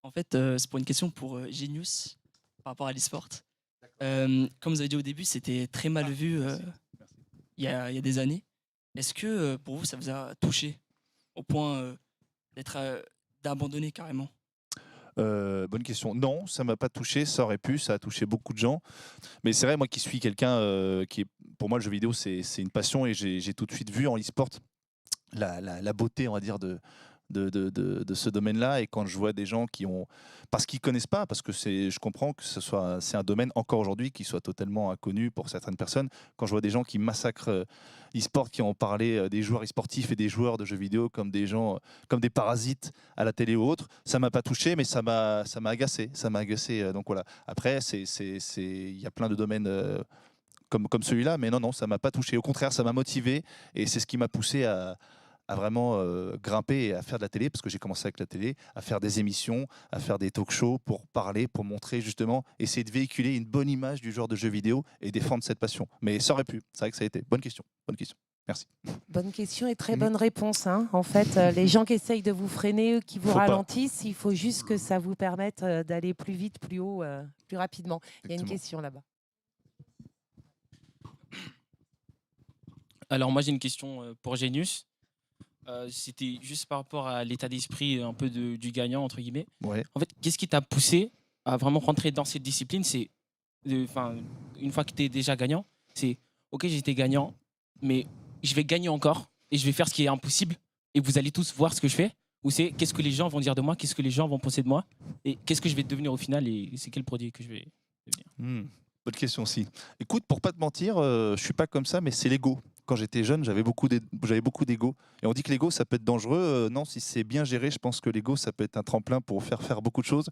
En fait, c'est pour une question pour Genius par rapport à l'e-sport. Comme vous avez dit au début, c'était très mal vu il y a des années. Est-ce que pour vous, ça vous a touché au point d'abandonner carrément? Bonne question. Non, ça m'a pas touché. Ça aurait pu. Ça a touché beaucoup de gens. Mais c'est vrai, moi qui suis quelqu'un qui est, pour moi, le jeu vidéo, c'est une passion et j'ai tout de suite vu en e-sport la beauté, on va dire, de ce domaine-là. Et quand je vois des gens qui ont, parce qu'ils connaissent pas, parce que je comprends que c'est un domaine encore aujourd'hui qui soit totalement inconnu pour certaines personnes. Quand je vois des gens qui massacrent e-sport, qui ont parlé des joueurs e-sportifs et des joueurs de jeux vidéo comme des gens, comme des parasites à la télé ou autre, ça m'a pas touché, mais ça m'a agacé. Ça m'a agacé. Donc voilà. Après, il y a plein de domaines. Comme celui-là, mais non, ça m'a pas touché. Au contraire, ça m'a motivé et c'est ce qui m'a poussé à vraiment grimper et à faire de la télé, parce que j'ai commencé avec la télé, à faire des émissions, à faire des talk-shows pour parler, pour montrer justement, essayer de véhiculer une bonne image du genre de jeu vidéo et défendre cette passion. Mais ça aurait pu, c'est vrai que ça a été. Bonne question, bonne question. Merci. bonne question et très bonne réponse, hein. En fait, les gens qui essayent de vous freiner, qui vous Faut pas. ralentissent, il faut juste que ça vous permette d'aller plus vite, plus haut, plus rapidement. Il y a une Exactement. question là-bas. Alors moi j'ai une question pour Genius. C'était juste par rapport à l'état d'esprit un peu du gagnant entre guillemets. Ouais. En fait, qu'est-ce qui t'a poussé à vraiment rentrer dans cette discipline? C'est, une fois que tu es déjà gagnant, c'est ok, j'étais gagnant, mais je vais gagner encore et je vais faire ce qui est impossible et vous allez tous voir ce que je fais. Ou c'est qu'est-ce que les gens vont dire de moi, qu'est-ce que les gens vont penser de moi et qu'est-ce que je vais devenir au final et c'est quel produit que je vais devenir. Bonne question aussi. Écoute, pour pas te mentir, je suis pas comme ça, mais c'est l'ego. Quand j'étais jeune, j'avais beaucoup d'ego. Et on dit que l'ego, ça peut être dangereux. Non, si c'est bien géré, je pense que l'ego, ça peut être un tremplin pour faire beaucoup de choses.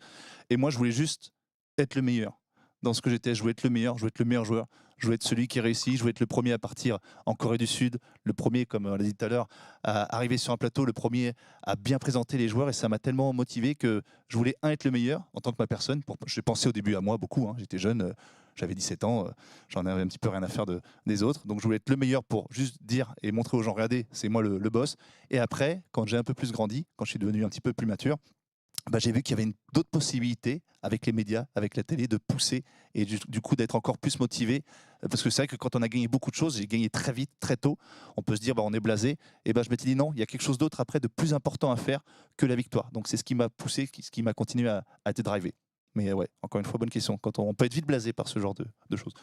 Et moi, je voulais juste être le meilleur. Dans ce que j'étais, je voulais être le meilleur, je voulais être le meilleur joueur. Je voulais être celui qui réussit, je voulais être le premier à partir en Corée du Sud, le premier, comme on l'a dit tout à l'heure, à arriver sur un plateau, le premier à bien présenter les joueurs. Et ça m'a tellement motivé que je voulais, être le meilleur en tant que ma personne. J'ai pensé au début à moi beaucoup, hein. J'étais jeune, j'avais 17 ans, j'en avais un petit peu rien à faire des autres. Donc je voulais être le meilleur pour juste dire et montrer aux gens, regardez, c'est moi le boss. Et après, quand j'ai un peu plus grandi, quand je suis devenu un petit peu plus mature, j'ai vu qu'il y avait d'autres possibilités avec les médias, avec la télé, de pousser et du coup d'être encore plus motivé. Parce que c'est vrai que quand on a gagné beaucoup de choses, j'ai gagné très vite, très tôt, on peut se dire on est blasé. Et je m'étais dit non, il y a quelque chose d'autre après de plus important à faire que la victoire. Donc c'est ce qui m'a poussé, ce qui m'a continué à être drivé. Mais ouais, encore une fois, bonne question. Quand on peut être vite blasé par ce genre de choses.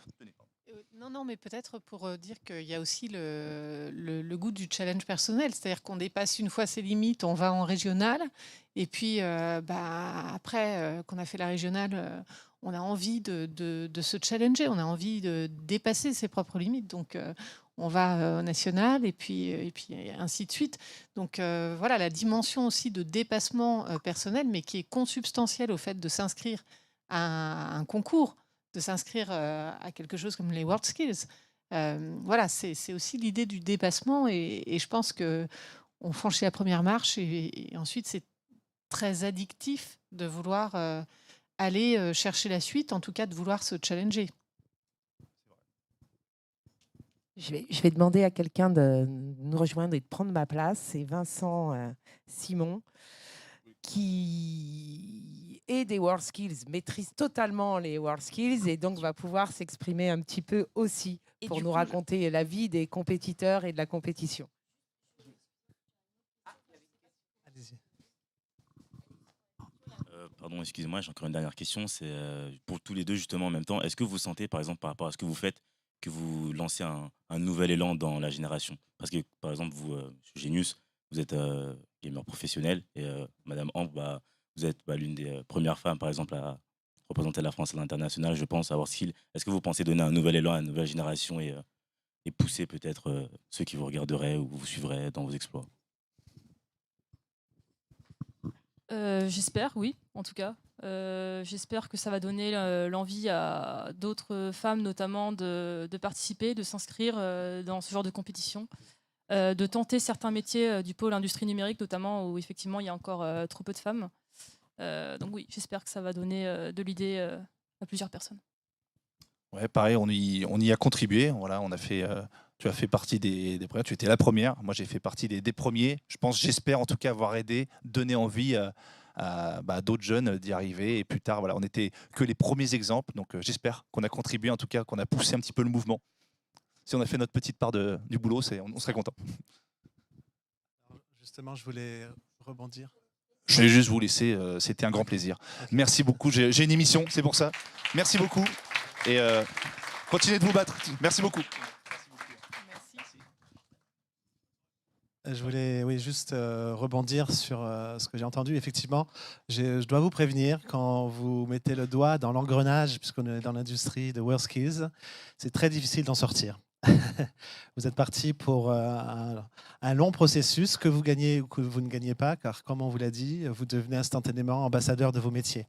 Non, mais peut-être pour dire qu'il y a aussi le goût du challenge personnel. C'est-à-dire qu'on dépasse une fois ses limites, on va en régional. Et puis, après qu'on a fait la régionale, on a envie de se challenger, on a envie de dépasser ses propres limites. Donc, on va au national et puis ainsi de suite. Donc, voilà, la dimension aussi de dépassement personnel, mais qui est consubstantielle au fait de s'inscrire à un concours, de s'inscrire à quelque chose comme les World Skills. Voilà, c'est aussi l'idée du dépassement et je pense qu'on franchit la première marche et ensuite c'est très addictif de vouloir aller chercher la suite, en tout cas de vouloir se challenger. Je vais demander à quelqu'un de nous rejoindre et de prendre ma place. C'est Vincent Simon qui est des World Skills, maîtrise totalement les World Skills et donc va pouvoir s'exprimer un petit peu aussi pour nous raconter la vie des compétiteurs et de la compétition. Pardon, excusez-moi, j'ai encore une dernière question. C'est pour tous les deux justement en même temps. Est-ce que vous sentez, par exemple, par rapport à ce que vous faites, que vous lancez un nouvel élan dans la génération? Parce que, par exemple, vous, Genius, vous êtes gamer professionnel et Madame Ambre, vous êtes l'une des premières femmes, par exemple, à représenter la France à l'international, je pense, à World Skills. Est-ce que vous pensez donner un nouvel élan à une nouvelle génération et pousser peut-être ceux qui vous regarderaient ou vous suivraient dans vos exploits? J'espère, oui, en tout cas. J'espère que ça va donner l'envie à d'autres femmes, notamment, de participer, de s'inscrire dans ce genre de compétition, de tenter certains métiers du pôle industrie numérique, notamment, où effectivement il y a encore trop peu de femmes. Donc oui, j'espère que ça va donner de l'idée à plusieurs personnes. Ouais, pareil, on y a contribué. Voilà, on a fait, tu as fait partie des premières. Tu étais la première. Moi, j'ai fait partie des premiers. J'espère en tout cas avoir aidé, donné envie à d'autres jeunes d'y arriver. Et plus tard, voilà, on n'était que les premiers exemples. Donc, j'espère qu'on a contribué, en tout cas, qu'on a poussé un petit peu le mouvement. Si on a fait notre petite part du boulot, on serait content. Justement, je voulais rebondir. Je vais juste vous laisser. C'était un grand plaisir. Merci beaucoup. J'ai une émission, c'est pour ça. Merci beaucoup. Et continuez de vous battre. Merci beaucoup. Je voulais juste rebondir sur ce que j'ai entendu. Effectivement, je dois vous prévenir, quand vous mettez le doigt dans l'engrenage, puisqu'on est dans l'industrie de WorldSkills, c'est très difficile d'en sortir. Vous êtes parti pour un long processus que vous gagnez ou que vous ne gagnez pas, car comme on vous l'a dit, vous devenez instantanément ambassadeur de vos métiers.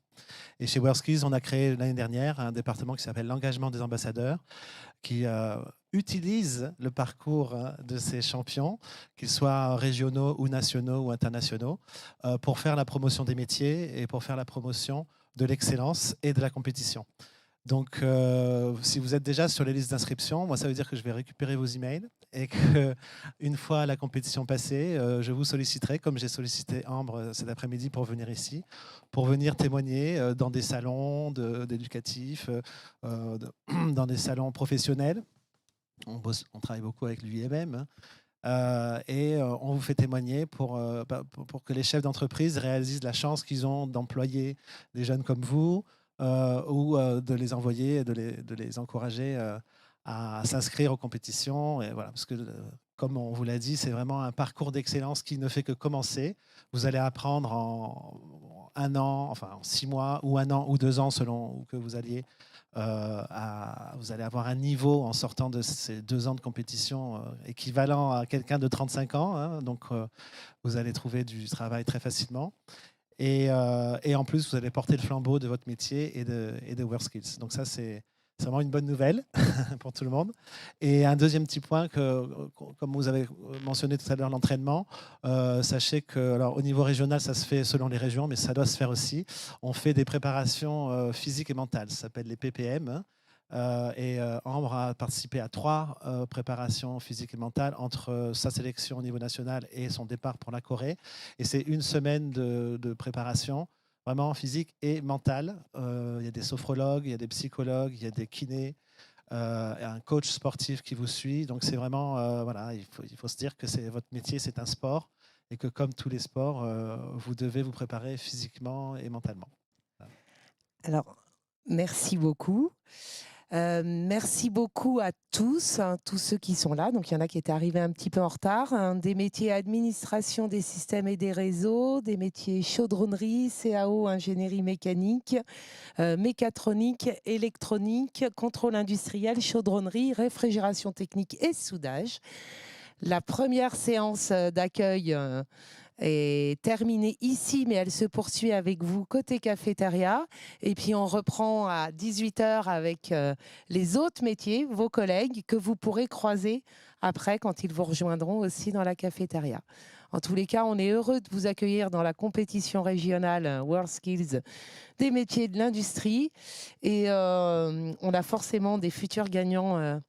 Et chez WorldSkills, on a créé l'année dernière un département qui s'appelle l'engagement des ambassadeurs, qui utilise le parcours de ces champions, qu'ils soient régionaux ou nationaux ou internationaux, pour faire la promotion des métiers et pour faire la promotion de l'excellence et de la compétition. Donc, si vous êtes déjà sur les listes d'inscription, moi, ça veut dire que je vais récupérer vos emails et qu'une fois la compétition passée, je vous solliciterai, comme j'ai sollicité Ambre cet après-midi pour venir ici, pour venir témoigner dans des salons d'éducatifs, dans des salons professionnels. On travaille beaucoup avec l'UIMM. Et on vous fait témoigner pour que les chefs d'entreprise réalisent la chance qu'ils ont d'employer des jeunes comme vous, ou de les envoyer, de les encourager à s'inscrire aux compétitions. Et voilà, parce que, comme on vous l'a dit, c'est vraiment un parcours d'excellence qui ne fait que commencer. Vous allez apprendre en 1 an, enfin en 6 mois, ou 1 an, ou 2 ans, selon où que vous alliez. Vous allez avoir un niveau en sortant de ces 2 ans de compétition équivalent à quelqu'un de 35 ans. Hein, donc, vous allez trouver du travail très facilement. Et en plus, vous allez porter le flambeau de votre métier et de WorldSkills. Donc ça, c'est vraiment une bonne nouvelle pour tout le monde. Et un deuxième petit point, comme vous avez mentionné tout à l'heure l'entraînement, sachez que, alors, au niveau régional, ça se fait selon les régions, mais ça doit se faire aussi. On fait des préparations physiques et mentales, ça s'appelle les PPM. Ambre a participé à 3 préparations physiques et mentales entre sa sélection au niveau national et son départ pour la Corée. Et c'est 1 semaine de préparation, vraiment physique et mentale. Il y a des sophrologues, il y a des psychologues, il y a des kinés, un coach sportif qui vous suit. Donc c'est vraiment, voilà, il faut se dire que votre métier, c'est un sport, et que comme tous les sports, vous devez vous préparer physiquement et mentalement. Alors, merci beaucoup. Merci beaucoup à tous, tous ceux qui sont là. Donc, il y en a qui étaient arrivés un petit peu en retard. Des métiers administration des systèmes et des réseaux, des métiers chaudronnerie, CAO, ingénierie mécanique, mécatronique, électronique, contrôle industriel, chaudronnerie, réfrigération technique et soudage. La première séance d'accueil est terminée ici, mais elle se poursuit avec vous côté cafétéria. Et puis, on reprend à 18h avec les autres métiers, vos collègues, que vous pourrez croiser après quand ils vous rejoindront aussi dans la cafétéria. En tous les cas, on est heureux de vous accueillir dans la compétition régionale WorldSkills des métiers de l'industrie. Et on a forcément des futurs gagnants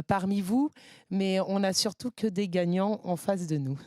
parmi vous, mais on n'a surtout que des gagnants en face de nous.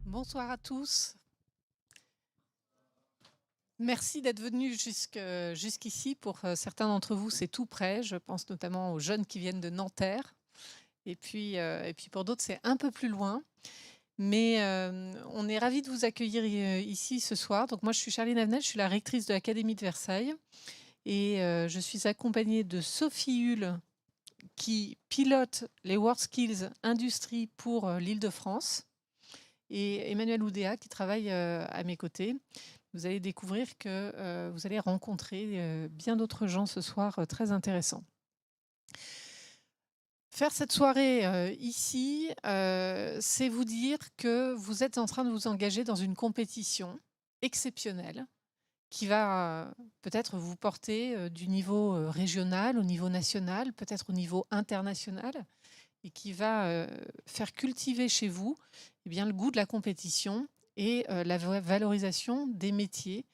Bonsoir à tous. Merci d'être venus jusqu'ici. Pour certains d'entre vous, c'est tout près. Je pense notamment aux jeunes qui viennent de Nanterre. Et puis pour d'autres, c'est un peu plus loin. Mais on est ravis de vous accueillir ici ce soir. Donc moi, je suis Charline Avenel, je suis la rectrice de l'Académie de Versailles. Et je suis accompagnée de Sophie Hull, qui pilote les WorldSkills Industrie pour l'Île-de-France, et Emmanuel Oudéa, qui travaille à mes côtés. Vous allez découvrir que vous allez rencontrer bien d'autres gens ce soir très intéressants. Faire cette soirée ici, c'est vous dire que vous êtes en train de vous engager dans une compétition exceptionnelle qui va peut-être vous porter du niveau régional au niveau national, peut-être au niveau international, et qui va faire cultiver chez vous le goût de la compétition et la valorisation des métiers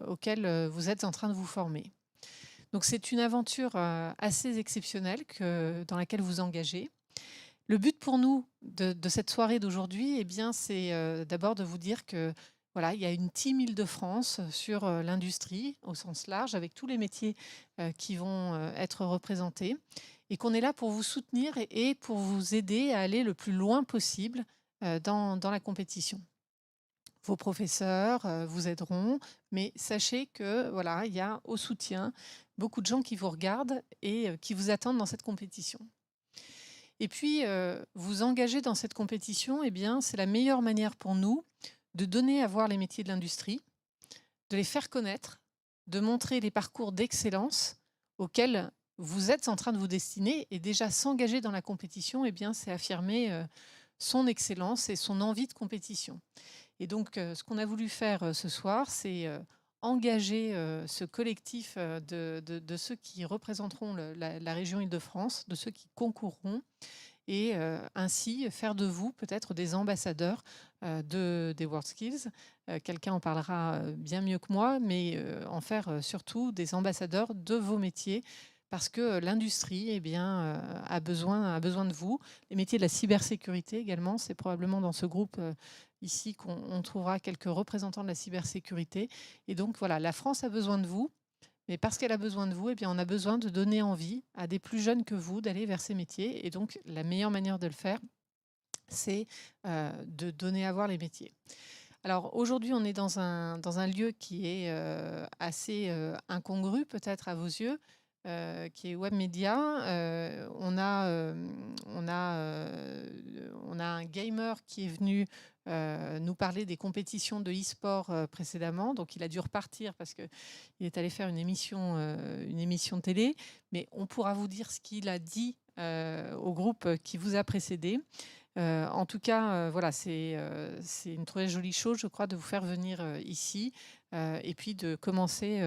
auxquels vous êtes en train de vous former. Donc c'est une aventure assez exceptionnelle dans laquelle vous engagez. Le but pour nous de cette soirée d'aujourd'hui, c'est d'abord de vous dire que voilà, il y a une team Île-de-France sur l'industrie au sens large, avec tous les métiers qui vont être représentés, et qu'on est là pour vous soutenir et pour vous aider à aller le plus loin possible dans la compétition. Vos professeurs vous aideront, mais sachez que voilà, il y a au soutien beaucoup de gens qui vous regardent et qui vous attendent dans cette compétition. Et puis, vous engager dans cette compétition, c'est la meilleure manière pour nous de donner à voir les métiers de l'industrie, de les faire connaître, de montrer les parcours d'excellence auxquels vous êtes en train de vous destiner. Et déjà, s'engager dans la compétition, c'est affirmer son excellence et son envie de compétition. Et donc, ce qu'on a voulu faire ce soir, c'est engager ce collectif de ceux qui représenteront la région Île-de-France, de ceux qui concourront, et ainsi faire de vous peut-être des ambassadeurs des WorldSkills. Quelqu'un en parlera bien mieux que moi, mais en faire surtout des ambassadeurs de vos métiers, parce que l'industrie a besoin de vous. Les métiers de la cybersécurité également, c'est probablement dans ce groupe ici qu'on trouvera quelques représentants de la cybersécurité. Et donc voilà, la France a besoin de vous, mais parce qu'elle a besoin de vous, on a besoin de donner envie à des plus jeunes que vous d'aller vers ces métiers. Et donc la meilleure manière de le faire, c'est de donner à voir les métiers. Alors aujourd'hui, on est dans un lieu qui est assez incongru peut-être à vos yeux, qui est Webmedia. On a un gamer qui est venu nous parler des compétitions de e-sport précédemment. Donc il a dû repartir parce qu'il est allé faire une émission télé. Mais on pourra vous dire ce qu'il a dit au groupe qui vous a précédé. En tout cas, voilà, c'est une très jolie chose, je crois, de vous faire venir ici et puis de commencer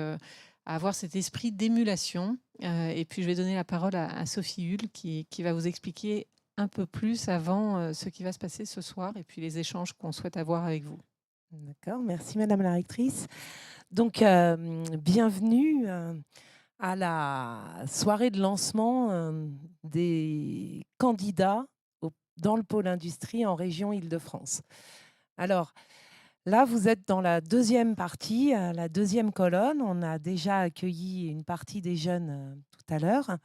à avoir cet esprit d'émulation. Et puis je vais donner la parole à Sophie Hull qui va vous expliquer un peu plus avant ce qui va se passer ce soir et puis les échanges qu'on souhaite avoir avec vous. D'accord, merci Madame la rectrice. Donc, bienvenue à la soirée de lancement des candidats dans le pôle industrie en région Île-de-France. Alors, Là, vous êtes dans la deuxième partie, la deuxième colonne. On a déjà accueilli une partie des jeunes tout à l'heure.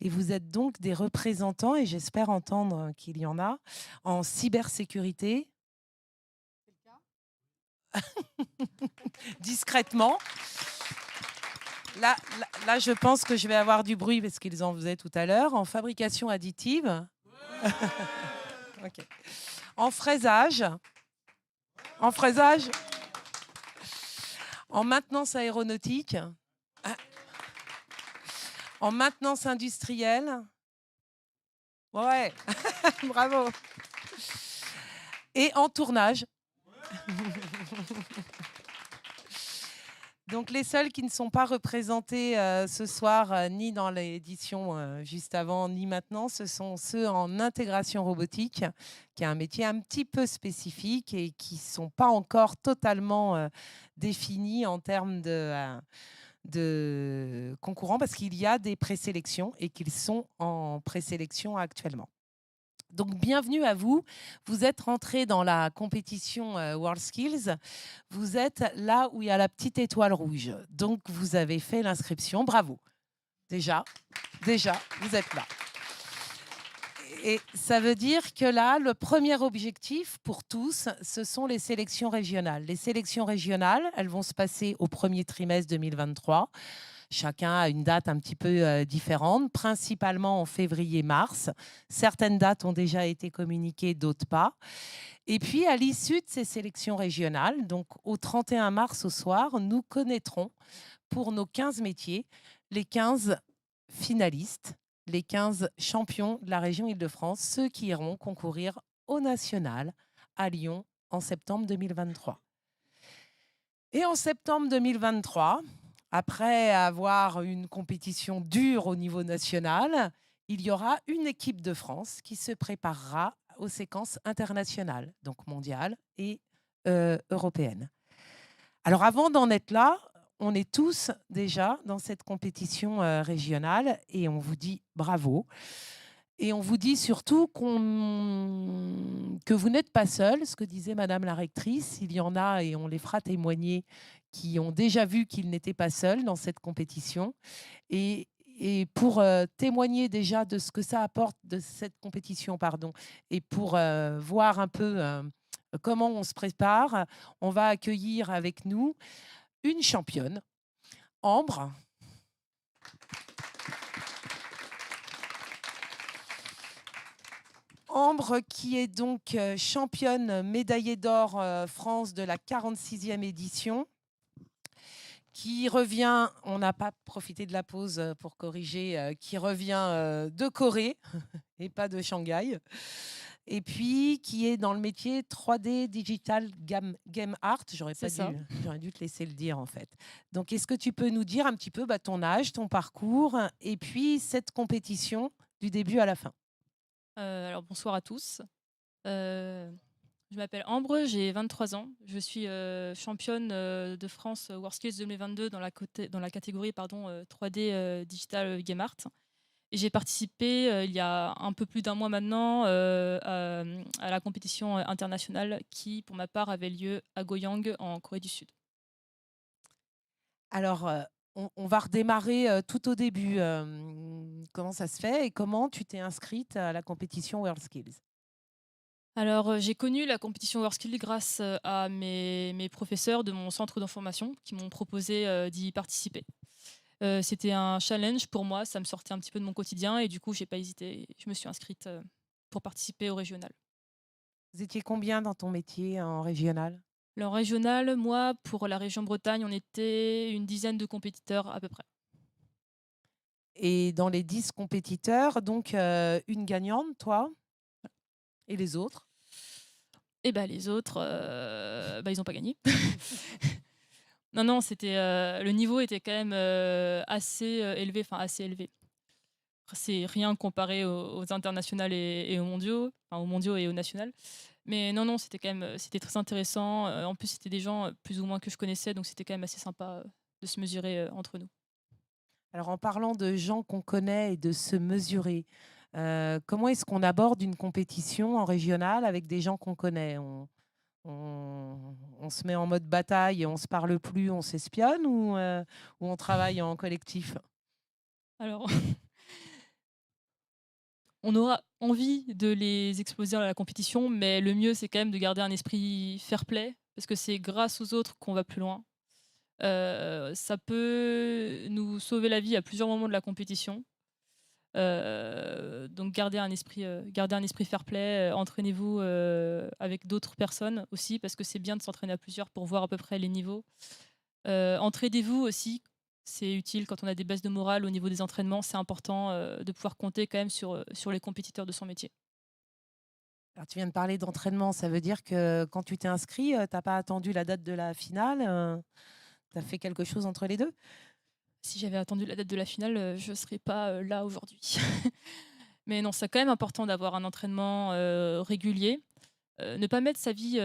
Et vous êtes donc des représentants, et j'espère entendre qu'il y en a, en cybersécurité. Discrètement. Là, je pense que je vais avoir du bruit parce qu'ils en faisaient tout à l'heure. En fabrication additive. Okay. En fraisage. En fraisage. En maintenance aéronautique. En maintenance industrielle. Ouais, bravo. Et en tournage. Donc les seuls qui ne sont pas représentés ce soir, ni dans l'édition juste avant, ni maintenant, ce sont ceux en intégration robotique, qui est un métier un petit peu spécifique et qui ne sont pas encore totalement définis en termes de concurrents, parce qu'il y a des présélections et qu'ils sont en présélection actuellement. Donc, bienvenue à vous. Vous êtes rentré dans la compétition WorldSkills. Vous êtes là où il y a la petite étoile rouge. Donc, vous avez fait l'inscription. Bravo. Déjà, vous êtes là. Et ça veut dire que là, le premier objectif pour tous, ce sont les sélections régionales. Les sélections régionales, elles vont se passer au premier trimestre 2023. Chacun a une date un petit peu différente, principalement en février-mars. Certaines dates ont déjà été communiquées, d'autres pas. Et puis, à l'issue de ces sélections régionales, donc au 31 mars au soir, nous connaîtrons pour nos 15 métiers les 15 finalistes, les 15 champions de la région Île-de-France, ceux qui iront concourir au national à Lyon en septembre 2023. Et en septembre 2023, après avoir une compétition dure au niveau national, il y aura une équipe de France qui se préparera aux séquences internationales, donc mondiales et européennes. Alors avant d'en être là, on est tous déjà dans cette compétition régionale et on vous dit bravo. Et on vous dit surtout que vous n'êtes pas seul, ce que disait Madame la rectrice. Il y en a, et on les fera témoigner, qui ont déjà vu qu'ils n'étaient pas seuls dans cette compétition. Et pour témoigner déjà de ce que ça apporte de cette compétition, et pour voir un peu comment on se prépare, on va accueillir avec nous une championne, Ambre. Ambre, qui est donc championne médaillée d'or France de la 46e édition, qui revient, on n'a pas profité de la pause pour corriger, qui revient de Corée et pas de Shanghai, et puis qui est dans le métier 3D Digital Game Art. J'aurais dû te laisser le dire en fait. Donc, est-ce que tu peux nous dire un petit peu ton âge, ton parcours, et puis cette compétition du début à la fin? Alors bonsoir à tous. Je m'appelle Ambre, j'ai 23 ans. Je suis championne de France WorldSkills 2022 dans la catégorie 3D Digital Game Art. Et j'ai participé il y a un peu plus d'un mois maintenant à la compétition internationale qui, pour ma part, avait lieu à Goyang en Corée du Sud. Alors, on va redémarrer tout au début. Comment ça se fait et comment tu t'es inscrite à la compétition WorldSkills? Alors, j'ai connu la compétition WorldSkills grâce à mes professeurs de mon centre d'information qui m'ont proposé d'y participer. C'était un challenge pour moi, ça me sortait un petit peu de mon quotidien et du coup, j'ai pas hésité. Je me suis inscrite pour participer au régional. Vous étiez combien dans ton métier en régional? Le régional, moi, pour la région Bretagne, on était une dizaine de compétiteurs à peu près. Et dans les 10 compétiteurs, donc une gagnante, toi, et les autres? Et les autres, ils n'ont pas gagné. Non, c'était le niveau était quand même assez élevé, enfin assez élevé. C'est rien comparé aux internationales et aux mondiaux, aux mondiaux et aux nationales. Mais non, c'était quand même c'était très intéressant. En plus, c'était des gens plus ou moins que je connaissais, donc c'était quand même assez sympa de se mesurer entre nous. Alors, en parlant de gens qu'on connaît et de se mesurer, comment est-ce qu'on aborde une compétition en régional avec des gens qu'on connaît? on se met en mode bataille et on se parle plus, on s'espionne ou on travaille en collectif? Alors, on aura envie de les exposer à la compétition, mais le mieux, c'est quand même de garder un esprit fair play, parce que c'est grâce aux autres qu'on va plus loin. Ça peut nous sauver la vie à plusieurs moments de la compétition. Donc garder un esprit fair play, entraînez-vous avec d'autres personnes aussi, parce que c'est bien de s'entraîner à plusieurs pour voir à peu près les niveaux. Entraidez-vous aussi, c'est utile quand on a des baisses de morale au niveau des entraînements, c'est important de pouvoir compter quand même sur les compétiteurs de son métier. Alors, tu viens de parler d'entraînement, ça veut dire que quand tu t'es inscrit, tu n'as pas attendu la date de la finale, tu as fait quelque chose entre les deux? Si j'avais attendu la date de la finale, je ne serais pas là aujourd'hui. Mais non, c'est quand même important d'avoir un entraînement régulier. Ne pas mettre sa vie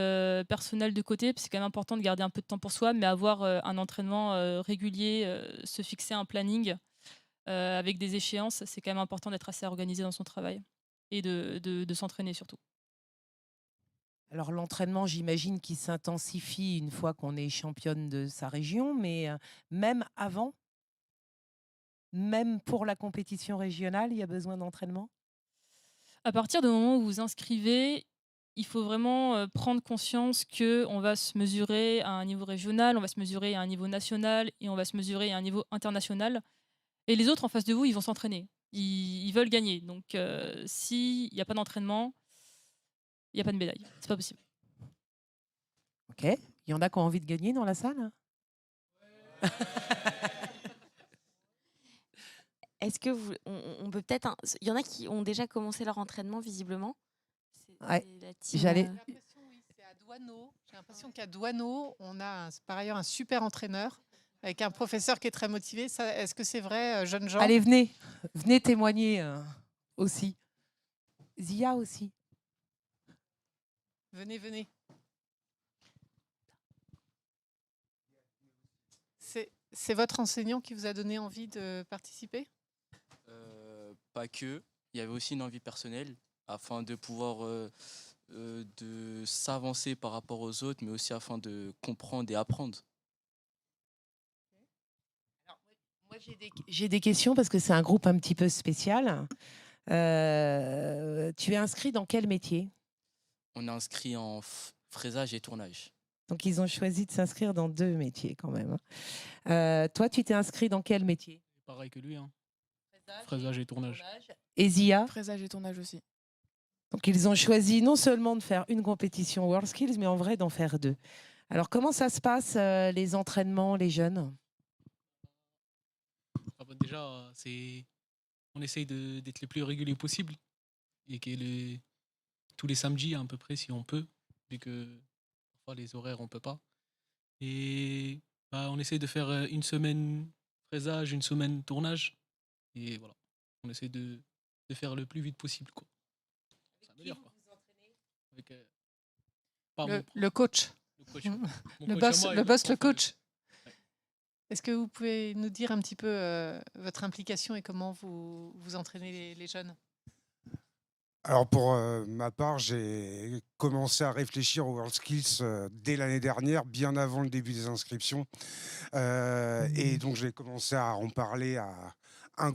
personnelle de côté, parce que c'est quand même important de garder un peu de temps pour soi, mais avoir un entraînement régulier, se fixer un planning avec des échéances, c'est quand même important d'être assez organisé dans son travail et de s'entraîner surtout. Alors l'entraînement, j'imagine qu'il s'intensifie une fois qu'on est championne de sa région, mais même avant, même pour la compétition régionale, il y a besoin d'entraînement? À partir du moment où vous vous inscrivez, il faut vraiment prendre conscience qu'on va se mesurer à un niveau régional, on va se mesurer à un niveau national et on va se mesurer à un niveau international. Et les autres en face de vous, ils vont s'entraîner. Ils veulent gagner. Donc s'il n'y a pas d'entraînement, il n'y a pas de médaille. C'est pas possible. Ok. Il y en a qui ont envie de gagner dans la salle? Est-ce que on peut peut-être. Il y en a qui ont déjà commencé leur entraînement, visiblement. Ouais, C'est la team, j'allais. J'ai l'impression, oui, c'est à Douaneau. J'ai l'impression qu'à Douaneau, on a par ailleurs un super entraîneur avec un professeur qui est très motivé. Est-ce que c'est vrai, jeunes gens? Allez, venez témoigner aussi. Zia aussi. Venez. C'est votre enseignant qui vous a donné envie de participer? Pas que. Il y avait aussi une envie personnelle afin de pouvoir de s'avancer par rapport aux autres, mais aussi afin de comprendre et apprendre. Moi, j'ai des questions parce que c'est un groupe un petit peu spécial. Tu es inscrit dans quel métier? On est inscrit en fraisage et tournage. Donc, ils ont choisi de s'inscrire dans 2 métiers quand même. Toi, tu t'es inscrit dans quel métier? Pareil que lui, hein. Fraisage et tournage. Et Zia? Fraisage et tournage aussi. Donc, ils ont choisi non seulement de faire une compétition WorldSkills, mais en vrai d'en faire 2. Alors, comment ça se passe, les entraînements, les jeunes? Déjà, on essaye d'être le plus régulier possible et que tous les samedis à peu près si on peut, vu que parfois les horaires on peut pas. Et on essaye de faire une semaine fraisage, une semaine tournage. Et voilà, on essaie de faire le plus vite possible, quoi. Ça veut dire quoi. Avec, Le coach. Le coach. Le boss, le coach. Est-ce que vous pouvez nous dire un petit peu votre implication et comment vous entraînez les jeunes? Alors pour ma part, j'ai commencé à réfléchir aux WorldSkills dès l'année dernière, bien avant le début des inscriptions. Et donc j'ai commencé à en parler à un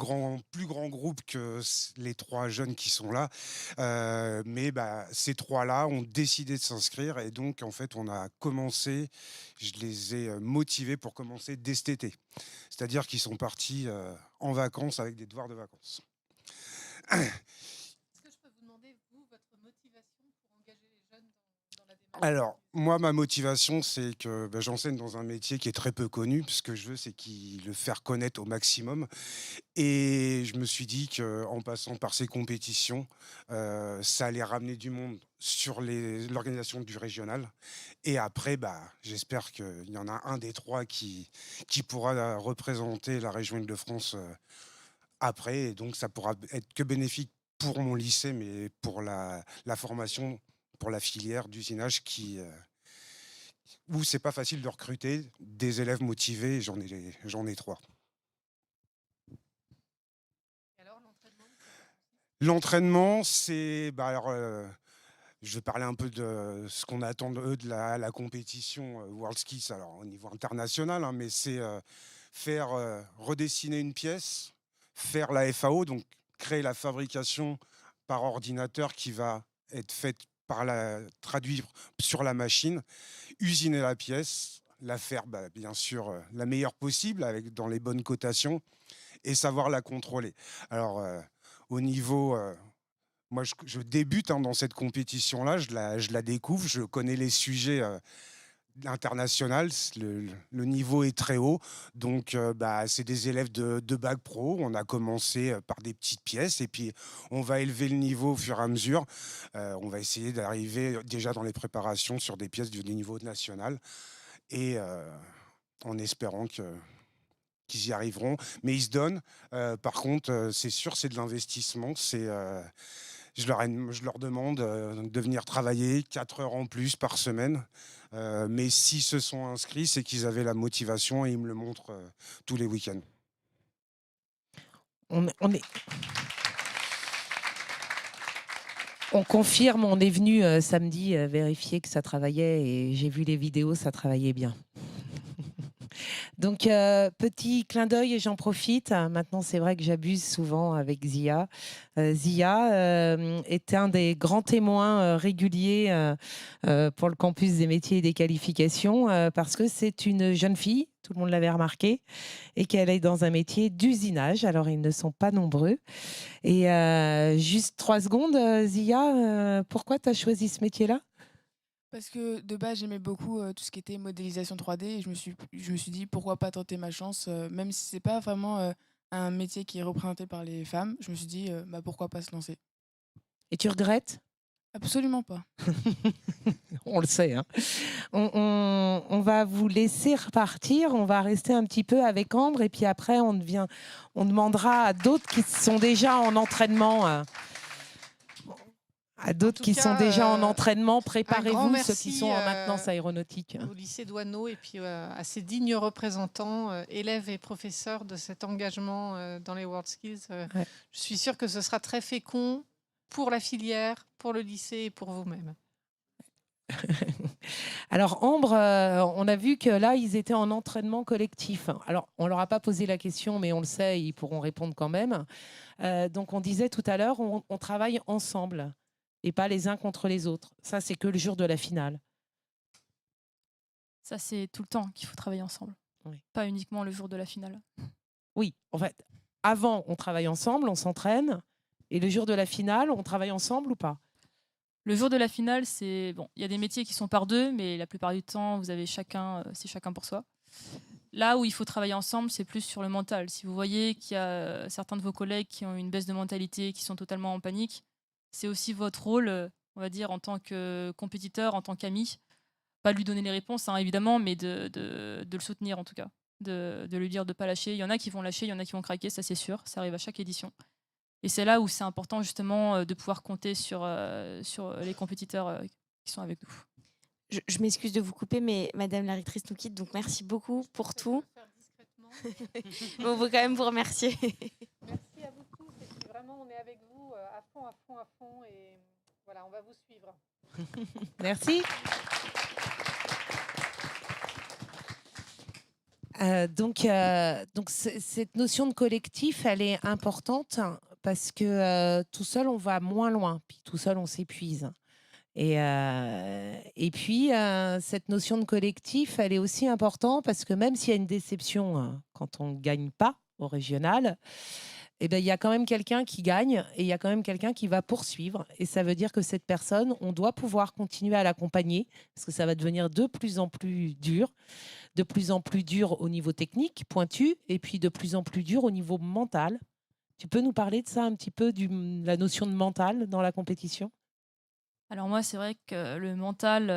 plus grand groupe que les 3 jeunes qui sont là. Mais ces 3-là ont décidé de s'inscrire et donc en fait on a commencé, je les ai motivés pour commencer dès cet été. C'est-à-dire qu'ils sont partis en vacances avec des devoirs de vacances. Alors, moi, ma motivation, c'est que j'enseigne dans un métier qui est très peu connu. Ce que je veux, c'est le faire connaître au maximum. Et je me suis dit qu'en passant par ces compétitions, ça allait ramener du monde sur l'organisation du régional. Et après, j'espère qu'il y en a un des 3 qui pourra représenter la région Île-de-France après. Et donc, ça pourra être que bénéfique pour mon lycée, mais pour la formation, pour la filière d'usinage où c'est pas facile de recruter des élèves motivés. J'en ai 3. Et alors, l'entraînement? L'entraînement, c'est Je vais parler un peu de ce qu'on attend eux de la compétition WorldSkills, alors au niveau international, hein, mais c'est faire redessiner une pièce, faire la FAO, donc créer la fabrication par ordinateur qui va être faite traduire sur la machine, usiner la pièce, la faire bien sûr la meilleure possible dans les bonnes cotations et savoir la contrôler. Alors au niveau moi, je débute dans cette compétition-là, je la découvre, je connais les sujets internationaux, le niveau est très haut, donc c'est des élèves de bac pro. On a commencé par des petites pièces et puis on va élever le niveau au fur et à mesure. On va essayer d'arriver déjà dans les préparations sur des pièces du niveau national et en espérant qu'ils y arriveront, mais ils se donnent. Par contre, c'est sûr, c'est de l'investissement, je leur demande de venir travailler 4 heures en plus par semaine. Mais s'ils se sont inscrits, c'est qu'ils avaient la motivation et ils me le montrent tous les week-ends. On confirme, on est venu samedi vérifier que ça travaillait et j'ai vu les vidéos, ça travaillait bien. Donc, petit clin d'œil et j'en profite. Maintenant, c'est vrai que j'abuse souvent avec Zia. Zia est un des grands témoins réguliers pour le campus des métiers et des qualifications parce que c'est une jeune fille, tout le monde l'avait remarqué, et qu'elle est dans un métier d'usinage. Alors, ils ne sont pas nombreux. Et juste 3 secondes, Zia, pourquoi tu as choisi ce métier-là ? Parce que de base, j'aimais beaucoup tout ce qui était modélisation 3D et je me suis dit pourquoi pas tenter ma chance, même si c'est pas vraiment un métier qui est représenté par les femmes. Je me suis dit pourquoi pas se lancer. Et tu regrettes ? Absolument pas. On le sait. Hein. On va vous laisser repartir. On va rester un petit peu avec Ambre et puis après on demandera à d'autres qui sont déjà en entraînement. À d'autres qui sont déjà en entraînement, préparez-vous, ceux qui sont en maintenance aéronautique. Au lycée Douaneau et puis à ces dignes représentants, élèves et professeurs de cet engagement dans les WorldSkills. Ouais. Je suis sûre que ce sera très fécond pour la filière, pour le lycée et pour vous-même. Alors Ambre, on a vu que là, ils étaient en entraînement collectif. Alors, on ne leur a pas posé la question, mais on le sait, ils pourront répondre quand même. Donc, on disait tout à l'heure, on travaille ensemble et pas les uns contre les autres. Ça, c'est que le jour de la finale. Ça, c'est tout le temps qu'il faut travailler ensemble. Oui. Pas uniquement le jour de la finale. Oui, en fait, avant, on travaille ensemble, on s'entraîne. Et le jour de la finale, on travaille ensemble ou pas ? Le jour de la finale, c'est bon. Il y a des métiers qui sont par deux, mais la plupart du temps, vous avez chacun pour soi. Là où il faut travailler ensemble, c'est plus sur le mental. Si vous voyez qu'il y a certains de vos collègues qui ont une baisse de mentalité, qui sont totalement en panique, c'est aussi votre rôle, on va dire, en tant que compétiteur, en tant qu'ami. Pas de lui donner les réponses, hein, évidemment, mais de le soutenir en tout cas. De lui dire de ne pas lâcher. Il y en a qui vont lâcher, il y en a qui vont craquer, ça c'est sûr. Ça arrive à chaque édition. Et c'est là où c'est important justement de pouvoir compter sur les compétiteurs qui sont avec nous. Je m'excuse de vous couper, mais Madame la rectrice nous quitte, donc merci beaucoup pour tout. On veut quand même vous remercier. Merci à vous tous. Et puis vraiment, on est avec vous à fond. Et voilà, on va vous suivre. Merci. Donc cette notion de collectif, elle est importante parce que tout seul, on va moins loin. Puis tout seul, on s'épuise. Et puis, cette notion de collectif, elle est aussi importante parce que même s'il y a une déception quand on ne gagne pas au régional, eh ben, il y a quand même quelqu'un qui gagne et il y a quand même quelqu'un qui va poursuivre. Et ça veut dire que cette personne, on doit pouvoir continuer à l'accompagner parce que ça va devenir de plus en plus dur au niveau technique, pointu, et puis de plus en plus dur au niveau mental. Tu peux nous parler de ça un petit peu, de la notion de mental dans la compétition ? Alors moi, c'est vrai que le mental,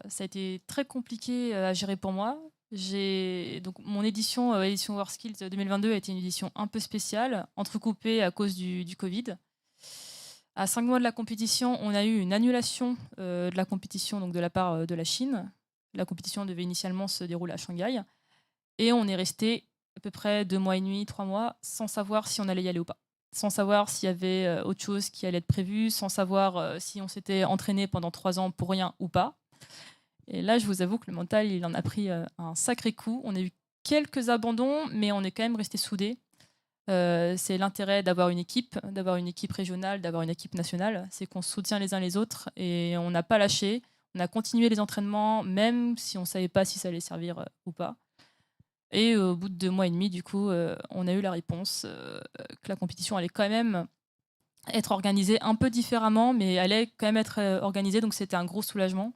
ça a été très compliqué à gérer pour moi. Donc mon édition WorldSkills 2022 a été une édition un peu spéciale, entrecoupée à cause du Covid. À 5 mois de la compétition, on a eu une annulation de la compétition donc de la part de la Chine. La compétition devait initialement se dérouler à Shanghai. Et on est resté à peu près 2 mois et demi, 3 mois, sans savoir si on allait y aller ou pas. sans savoir s'il y avait autre chose qui allait être prévu, sans savoir si on s'était entraîné pendant 3 ans pour rien ou pas. Et là, je vous avoue que le mental, il en a pris un sacré coup. On a eu quelques abandons, mais on est quand même resté soudés. C'est l'intérêt d'avoir une équipe régionale, d'avoir une équipe nationale. C'est qu'on se soutient les uns les autres et on n'a pas lâché. On a continué les entraînements, même si on ne savait pas si ça allait servir ou pas. Et au bout de 2 mois et demi, du coup, on a eu la réponse que la compétition allait quand même être organisée un peu différemment, mais allait quand même être organisée. Donc c'était un gros soulagement.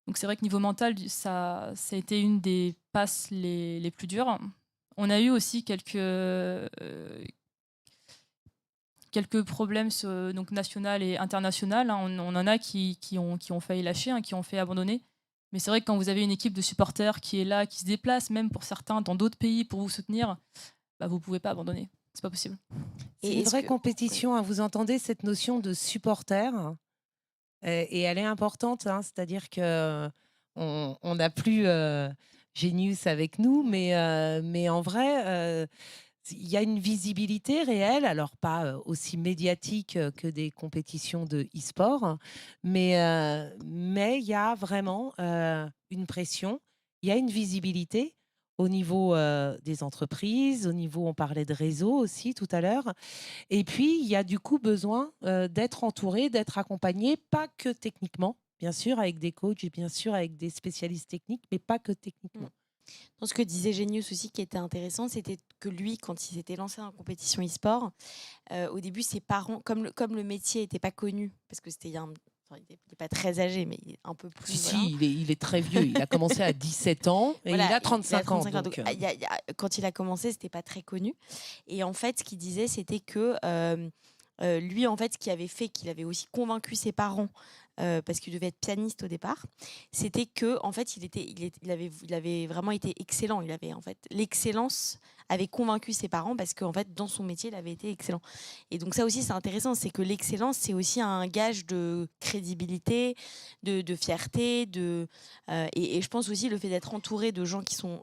Donc c'est vrai que niveau mental, ça a été une des passes les plus dures. On a eu aussi quelques problèmes donc national et international. On en a qui ont failli lâcher, qui ont fait abandonner. Mais c'est vrai que quand vous avez une équipe de supporters qui est là, qui se déplace, même pour certains dans d'autres pays pour vous soutenir, bah, vous ne pouvez pas abandonner. C'est pas possible. C'est une vraie compétition. Hein. Vous entendez cette notion de supporter et elle est importante. Hein. C'est-à-dire que on n'a plus Genius avec nous, mais en vrai, il y a une visibilité réelle, alors pas aussi médiatique que des compétitions de e-sport, mais il y a vraiment une pression, il y a une visibilité au niveau des entreprises, au niveau, on parlait de réseau aussi tout à l'heure, et puis il y a du coup besoin d'être entouré, d'être accompagné, pas que techniquement, bien sûr, avec des coachs, bien sûr, avec des spécialistes techniques, mais pas que techniquement. Dans ce que disait Genius aussi, qui était intéressant, c'était que lui, quand il s'était lancé en compétition e-sport, au début, ses parents, comme le métier n'était pas connu, parce que il n'est pas très âgé, mais il est un peu plus. Si, il est très vieux. Il a commencé à 17 ans et voilà, il a 35 ans. Donc, quand il a commencé, ce n'était pas très connu. Et en fait, ce qu'il disait, c'était que lui, en fait, ce qui avait fait qu'il avait aussi convaincu ses parents, parce qu'il devait être pianiste au départ, c'était que en fait il avait vraiment été excellent. L'excellence avait convaincu ses parents parce qu'en fait dans son métier il avait été excellent. Et donc ça aussi c'est intéressant, c'est que l'excellence c'est aussi un gage de crédibilité, de fierté, et je pense aussi le fait d'être entouré de gens qui sont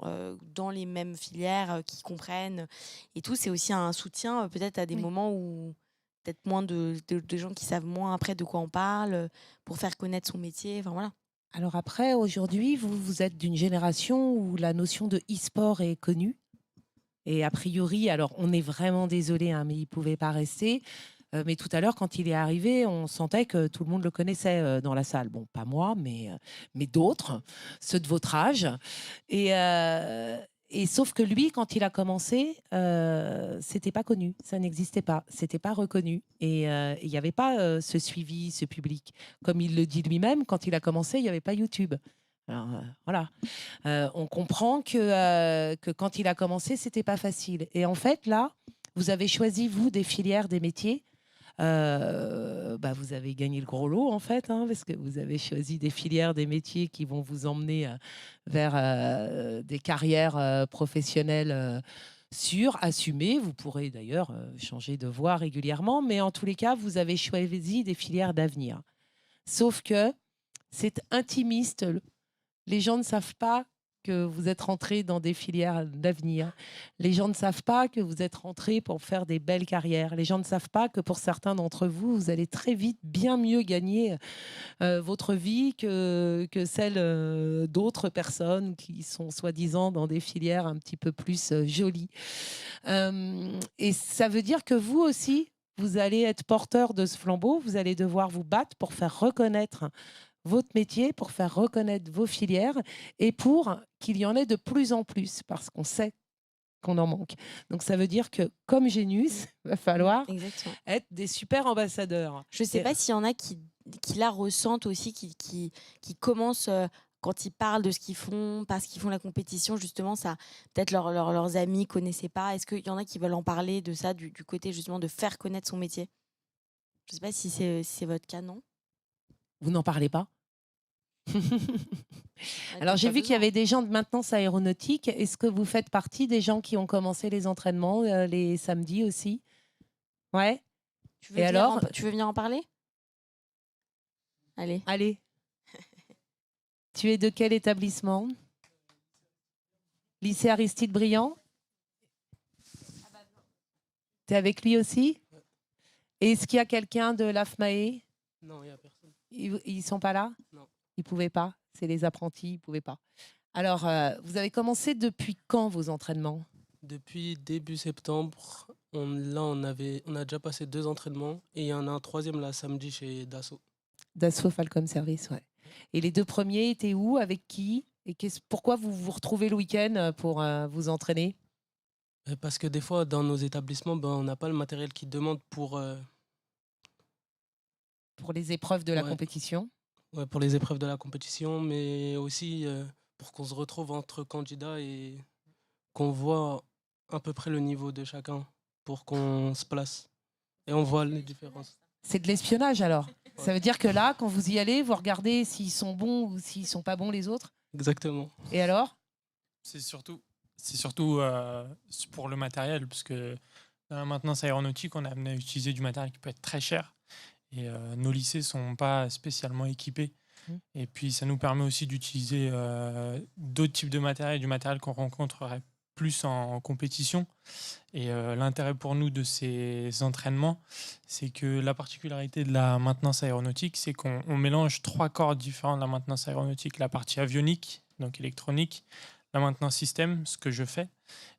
dans les mêmes filières, qui comprennent et tout, c'est aussi un soutien peut-être à des moments où peut-être moins de gens qui savent moins après de quoi on parle, pour faire connaître son métier. Enfin, voilà. Alors après, aujourd'hui, vous êtes d'une génération où la notion de e-sport est connue. Et a priori, alors on est vraiment désolé, hein, mais il ne pouvait pas rester. Mais tout à l'heure, quand il est arrivé, on sentait que tout le monde le connaissait dans la salle. Bon, pas moi, mais d'autres, ceux de votre âge. Et sauf que lui, quand il a commencé, c'était pas connu, ça n'existait pas, c'était pas reconnu, et il n'y avait pas ce suivi, ce public. Comme il le dit lui-même, quand il a commencé, il n'y avait pas YouTube. Alors voilà, on comprend que quand il a commencé, c'était pas facile. Et en fait, là, vous avez choisi vous des filières, des métiers. Vous avez gagné le gros lot en fait, hein, parce que vous avez choisi des filières, des métiers qui vont vous emmener vers des carrières professionnelles sûres, assumées. Vous pourrez d'ailleurs changer de voie régulièrement, mais en tous les cas, vous avez choisi des filières d'avenir. Sauf que c'est intimiste. Les gens ne savent pas que vous êtes rentré dans des filières d'avenir. Les gens ne savent pas que vous êtes rentré pour faire des belles carrières. Les gens ne savent pas que pour certains d'entre vous, vous allez très vite bien mieux gagner votre vie que celle d'autres personnes qui sont soi-disant dans des filières un petit peu plus jolies. Et ça veut dire que vous aussi, vous allez être porteur de ce flambeau, vous allez devoir vous battre pour faire reconnaître votre métier, pour faire reconnaître vos filières et pour qu'il y en ait de plus en plus, parce qu'on sait qu'on en manque. Donc ça veut dire que, comme Genius, il va falloir être des super ambassadeurs. Je ne sais pas s'il y en a qui la ressentent aussi, qui commencent, quand ils parlent de ce qu'ils font, parce qu'ils font la compétition, justement, ça, peut-être leurs amis ne connaissaient pas. Est-ce qu'il y en a qui veulent en parler de ça, du côté justement de faire connaître son métier? Je ne sais pas si c'est votre cas, non? Vous n'en parlez pas? Alors j'ai vu qu'il y avait des gens de maintenance aéronautique. Est-ce que vous faites partie des gens qui ont commencé les entraînements les samedis aussi? Ouais. Et alors, tu veux venir en parler? Allez. Tu es de quel établissement? Lycée Aristide Briand? Tu es avec lui aussi? Et est-ce qu'il y a quelqu'un de l'AFMAE? Non, il n'y a personne. Ils sont pas là? Non. Ils pouvaient pas? C'est les apprentis, ils pouvaient pas. Alors, vous avez commencé depuis quand vos entraînements? Depuis début septembre, on a déjà passé 2 entraînements et il y en a un troisième là samedi chez Dassault. Dassault Falcon Service, ouais. Et les 2 premiers étaient où? Avec qui? Et pourquoi vous vous retrouvez le week-end pour vous entraîner? Parce que des fois, dans nos établissements, on n'a pas le matériel qu'ils demandent pour les épreuves de la ouais, compétition? ouais, pour les épreuves de la compétition, mais aussi pour qu'on se retrouve entre candidats et qu'on voit à peu près le niveau de chacun pour qu'on se place et on voit les différences. C'est de l'espionnage alors? Ça veut dire que là, quand vous y allez, vous regardez s'ils sont bons ou s'ils sont pas bons les autres? Exactement. Et alors? C'est surtout pour le matériel, parce que dans la maintenance aéronautique, on a amené à utiliser du matériel qui peut être très cher. Et nos lycées ne sont pas spécialement équipés. Et puis, ça nous permet aussi d'utiliser d'autres types de matériel, du matériel qu'on rencontrerait plus en compétition. Et l'intérêt pour nous de ces entraînements, c'est que la particularité de la maintenance aéronautique, c'est qu'on mélange 3 corps différents de la maintenance aéronautique. La partie avionique, donc électronique, la maintenance système, ce que je fais,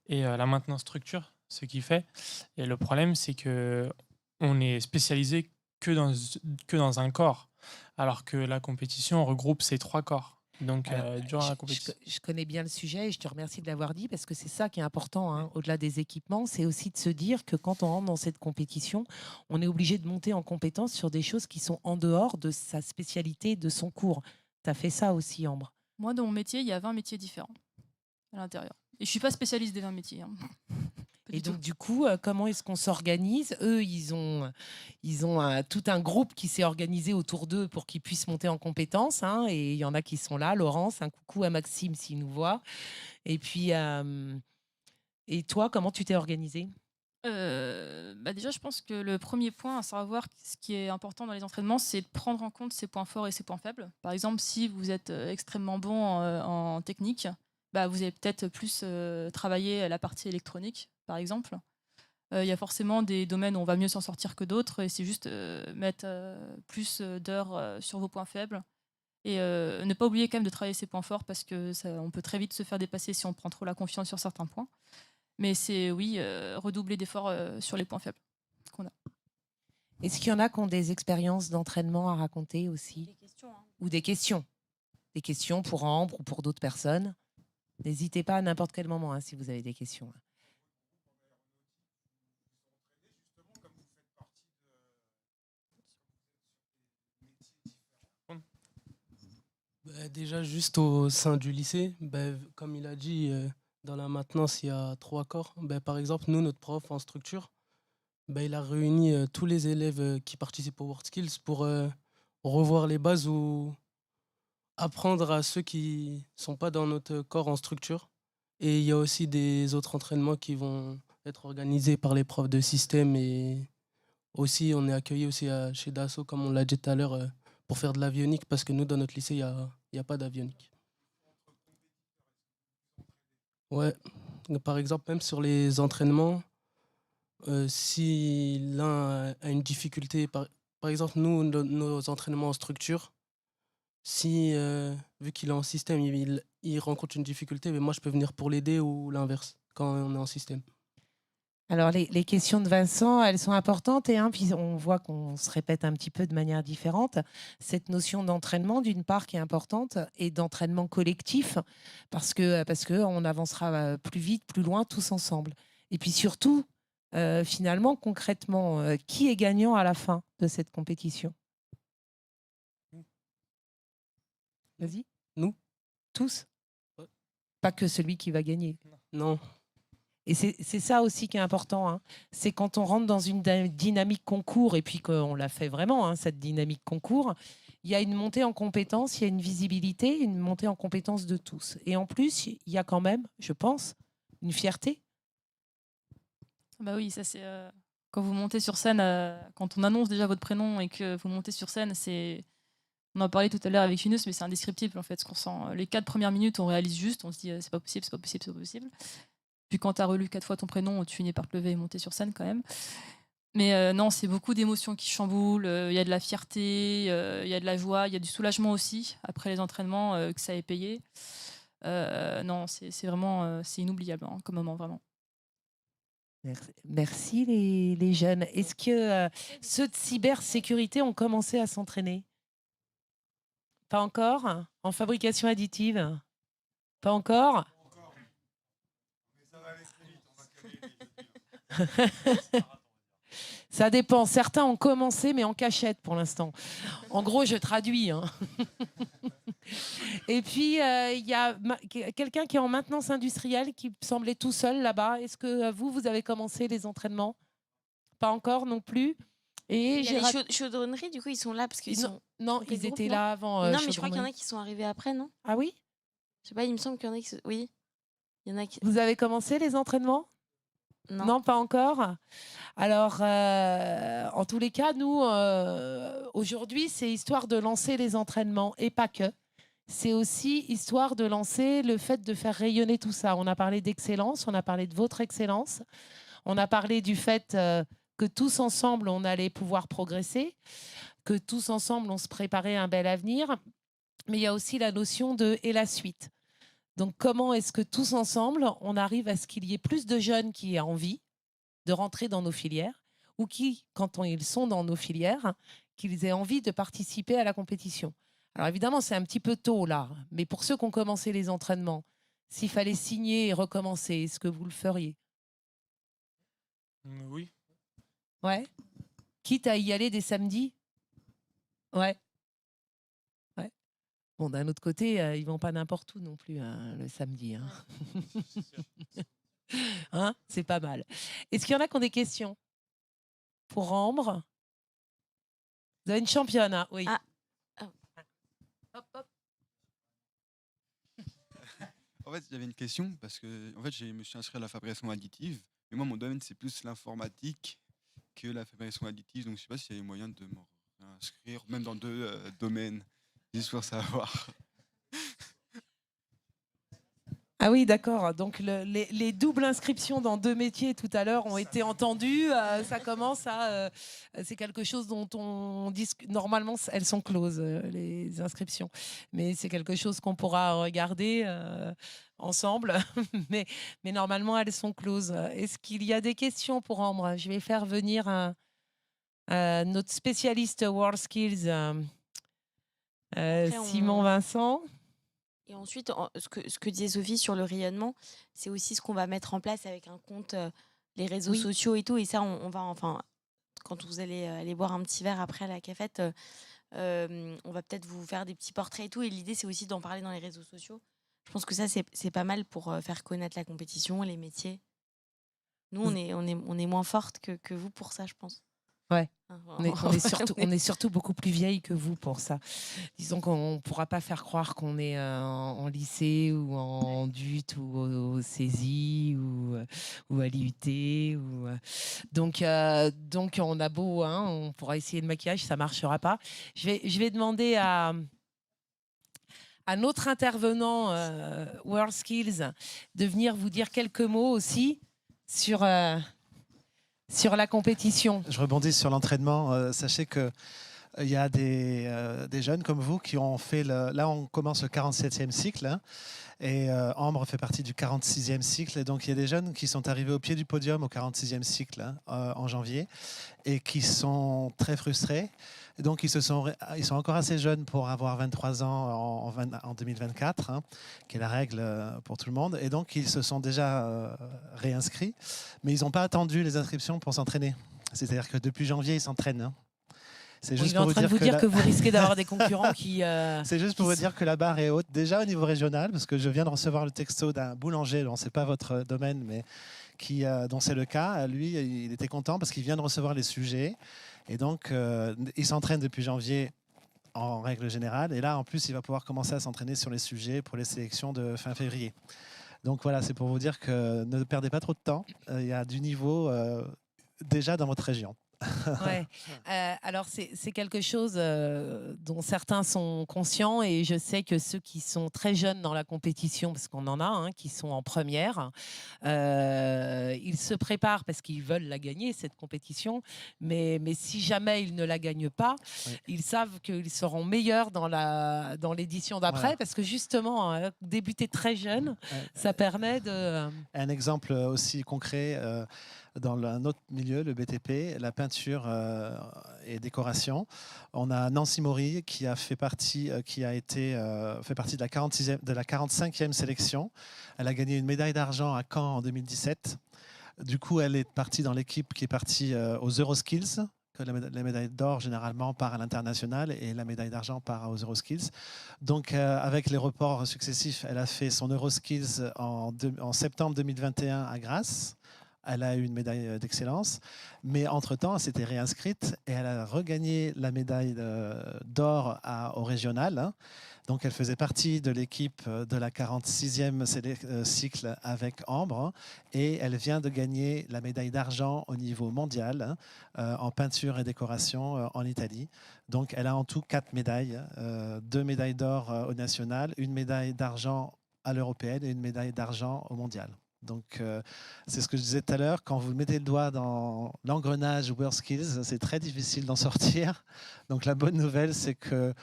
et la maintenance structure, ce qu'il fait. Et le problème, c'est qu'on est spécialisé que dans un corps, alors que la compétition regroupe ces 3 corps. Donc, durant la compétition. Je connais bien le sujet et je te remercie de l'avoir dit parce que c'est ça qui est important, hein, au-delà des équipements, c'est aussi de se dire que quand on rentre dans cette compétition, on est obligé de monter en compétence sur des choses qui sont en dehors de sa spécialité, de son cours. Tu as fait ça aussi, Ambre? Moi, dans mon métier, il y a 20 métiers différents à l'intérieur. Et je ne suis pas spécialiste des 20 métiers. Hein. Et donc, du coup, comment est-ce qu'on s'organise? Eux, ils ont tout un groupe qui s'est organisé autour d'eux pour qu'ils puissent monter en compétences. Hein, et il y en a qui sont là. Laurence, un coucou à Maxime s'il nous voit. Et puis, et toi, comment tu t'es organisé? Déjà, je pense que le premier point à savoir, ce qui est important dans les entraînements, c'est de prendre en compte ses points forts et ses points faibles. Par exemple, si vous êtes extrêmement bon en technique, vous allez peut-être plus travailler la partie électronique, par exemple. Il y a forcément des domaines où on va mieux s'en sortir que d'autres, et c'est juste mettre plus d'heures sur vos points faibles. Et ne pas oublier quand même de travailler ses points forts, parce que on peut très vite se faire dépasser si on prend trop la confiance sur certains points. Mais c'est, oui, redoubler d'efforts sur les points faibles qu'on a. Est-ce qu'il y en a qui ont des expériences d'entraînement à raconter aussi? Des questions, hein. Ou des questions? Des questions pour Ambre ou pour d'autres personnes? N'hésitez pas à n'importe quel moment si vous avez des questions. Déjà, juste au sein du lycée, comme il a dit, dans la maintenance, il y a 3 corps. Par exemple, nous, notre prof en structure, il a réuni tous les élèves qui participent aux WorldSkills pour revoir les bases ou apprendre à ceux qui ne sont pas dans notre corps en structure. Et il y a aussi des autres entraînements qui vont être organisés par les profs de système. Et aussi, on est accueillis aussi chez Dassault, comme on l'a dit tout à l'heure, pour faire de l'avionique, parce que nous, dans notre lycée, il n'y a pas d'avionique. Ouais, par exemple, même sur les entraînements, si l'un a une difficulté, par exemple, nous, nos entraînements en structure, si, vu qu'il est en système, il rencontre une difficulté, mais moi, je peux venir pour l'aider ou l'inverse, quand on est en système. Alors, les questions de Vincent, elles sont importantes, et puis on voit qu'on se répète un petit peu de manière différente. Cette notion d'entraînement, d'une part, qui est importante, et d'entraînement collectif, parce que on avancera plus vite, plus loin, tous ensemble. Et puis surtout, finalement, concrètement, qui est gagnant à la fin de cette compétition? Vas-y. Nous. Tous? Ouais. Pas que celui qui va gagner. Non. Et c'est ça aussi qui est important. Hein. C'est quand on rentre dans une dynamique concours, et puis qu'on l'a fait vraiment, hein, cette dynamique concours, il y a une montée en compétences, il y a une visibilité, une montée en compétences de tous. Et en plus, il y a quand même, je pense, une fierté. Oui, ça c'est... quand vous montez sur scène, quand on annonce déjà votre prénom et que vous montez sur scène, c'est... On en parlait tout à l'heure avec Yunus, mais c'est indescriptible en fait. Ce qu'on sent. Les 4 premières minutes, on réalise juste, on se dit c'est pas possible, c'est pas possible, c'est pas possible. Puis quand tu as relu 4 fois ton prénom, tu finis par te lever et monter sur scène quand même. Mais non, c'est beaucoup d'émotions qui chamboulent. Il y a de la fierté, il y a de la joie, il y a du soulagement aussi après les entraînements que ça ait payé. Non, c'est vraiment c'est inoubliable comme moment, vraiment. Merci les jeunes. Est-ce que ceux de cybersécurité ont commencé à s'entraîner? Pas encore? En fabrication additive? Pas encore? Ça dépend. Certains ont commencé, mais en cachette pour l'instant. En gros, je traduis. Hein. Et puis, il y a quelqu'un qui est en maintenance industrielle qui semblait tout seul là-bas. Est-ce que vous avez commencé les entraînements? Pas encore non plus. Et il y a les chaudronneries, du coup, ils sont là parce qu'ils sont... Non, ils étaient là avant. Non, mais je crois qu'il y en a qui sont arrivés après, non? Ah oui? Je sais pas, il me semble qu'il y en a qui... Oui. Il y en a qui... Vous avez commencé les entraînements? Non, pas encore. Alors, en tous les cas, nous, aujourd'hui, c'est histoire de lancer les entraînements et pas que. C'est aussi histoire de lancer le fait de faire rayonner tout ça. On a parlé d'excellence, on a parlé de votre excellence, on a parlé du fait que tous ensemble, on allait pouvoir progresser, que tous ensemble, on se préparait un bel avenir. Mais il y a aussi la notion de « et la suite ». Donc, comment est-ce que tous ensemble, on arrive à ce qu'il y ait plus de jeunes qui aient envie de rentrer dans nos filières ou qui, quand ils sont dans nos filières, qu'ils aient envie de participer à la compétition. Alors, évidemment, c'est un petit peu tôt, là, mais pour ceux qui ont commencé les entraînements, s'il fallait signer et recommencer, est-ce que vous le feriez? Oui. Ouais. Quitte à y aller des samedis? Ouais. Bon, d'un autre côté, ils vont pas n'importe où non plus le samedi. Hein. Hein, c'est pas mal. Est-ce qu'il y en a qui ont des questions pour Ambre? Vous avez une championne, hein? Oui. Ah. Hop, hop. En fait, j'avais une question parce que en fait, je me suis inscrit à la fabrication additive. Mais moi, mon domaine, c'est plus l'informatique que la fabrication additive. Donc, je sais pas s'il y a moyen de m'inscrire, même dans deux domaines. Juste pour savoir. Ah oui, d'accord. Donc les doubles inscriptions dans 2 métiers tout à l'heure ont été entendues. Ça commence à... c'est quelque chose dont on dit... Normalement, elles sont closes, les inscriptions. Mais c'est quelque chose qu'on pourra regarder ensemble. mais normalement, elles sont closes. Est-ce qu'il y a des questions pour Ambre? Je vais faire venir notre spécialiste WorldSkills... Simon Vincent. Et ensuite, ce que disait Sophie sur le rayonnement, c'est aussi ce qu'on va mettre en place avec un compte, les réseaux sociaux et tout. Et ça, on va, enfin, quand vous allez aller boire un petit verre après la cafette, on va peut-être vous faire des petits portraits et tout. Et l'idée, c'est aussi d'en parler dans les réseaux sociaux. Je pense que ça, c'est pas mal pour faire connaître la compétition, les métiers. Nous, on est moins fortes que vous pour ça, je pense. Ouais. On est surtout beaucoup plus vieille que vous pour ça. Disons qu'on ne pourra pas faire croire qu'on est en lycée ou en DUT ou au CESI ou à l'IUT. Donc on a beau, hein, on pourra essayer le maquillage, ça ne marchera pas. Je vais demander à notre intervenant WorldSkills de venir vous dire quelques mots aussi sur la compétition. Je rebondis sur l'entraînement. Sachez qu'il y a des jeunes comme vous qui ont fait... Là, on commence le 47e cycle. Hein, et Ambre fait partie du 46e cycle. Et donc, il y a des jeunes qui sont arrivés au pied du podium au 46e cycle hein, en janvier et qui sont très frustrés. Et donc, ils sont encore assez jeunes pour avoir 23 ans en 2024, hein, qui est la règle pour tout le monde. Et donc, ils se sont déjà réinscrits, mais ils n'ont pas attendu les inscriptions pour s'entraîner. C'est-à-dire que depuis janvier, ils s'entraînent. Hein. C'est juste pour vous dire que vous risquez d'avoir des concurrents qui... C'est juste pour vous dire que la barre est haute, déjà au niveau régional, parce que je viens de recevoir le texto d'un boulanger, dont ce n'est pas votre domaine, mais dont c'est le cas. Lui, il était content parce qu'il vient de recevoir les sujets. Et donc, il s'entraîne depuis janvier en règle générale. Et là, en plus, il va pouvoir commencer à s'entraîner sur les sujets pour les sélections de fin février. Donc voilà, c'est pour vous dire que ne perdez pas trop de temps. Il y a du niveau déjà dans votre région. Ouais. Alors c'est quelque chose dont certains sont conscients et je sais que ceux qui sont très jeunes dans la compétition, parce qu'on en a, hein, qui sont en première, ils se préparent parce qu'ils veulent la gagner, cette compétition, mais si jamais ils ne la gagnent pas, ils savent qu'ils seront meilleurs dans l'édition d'après, Voilà. parce que justement, débuter très jeune, ça permet de... Un exemple aussi concret dans un autre milieu, le BTP, la peinture et décoration. On a Nancy Maury qui a fait partie, fait partie de la 45e sélection. Elle a gagné une médaille d'argent à Caen en 2017. Du coup, elle est partie dans l'équipe qui est partie aux Euroskills. Que la médaille d'or généralement part à l'international et la médaille d'argent part aux Euroskills. Donc avec les reports successifs, elle a fait son Euroskills en septembre 2021 à Grasse. Elle a eu une médaille d'excellence, mais entre-temps, elle s'était réinscrite et elle a regagné la médaille d'or au régional. Hein. Donc, elle faisait partie de l'équipe de la 46e cycle avec Ambre hein, et elle vient de gagner la médaille d'argent au niveau mondial hein, en peinture et décoration en Italie. Donc, elle a en tout 4 médailles, 2 médailles d'or au national, une médaille d'argent à l'européenne et une médaille d'argent au mondial. Donc, c'est ce que je disais tout à l'heure, quand vous mettez le doigt dans l'engrenage WorldSkills, c'est très difficile d'en sortir. Donc, la bonne nouvelle, c'est que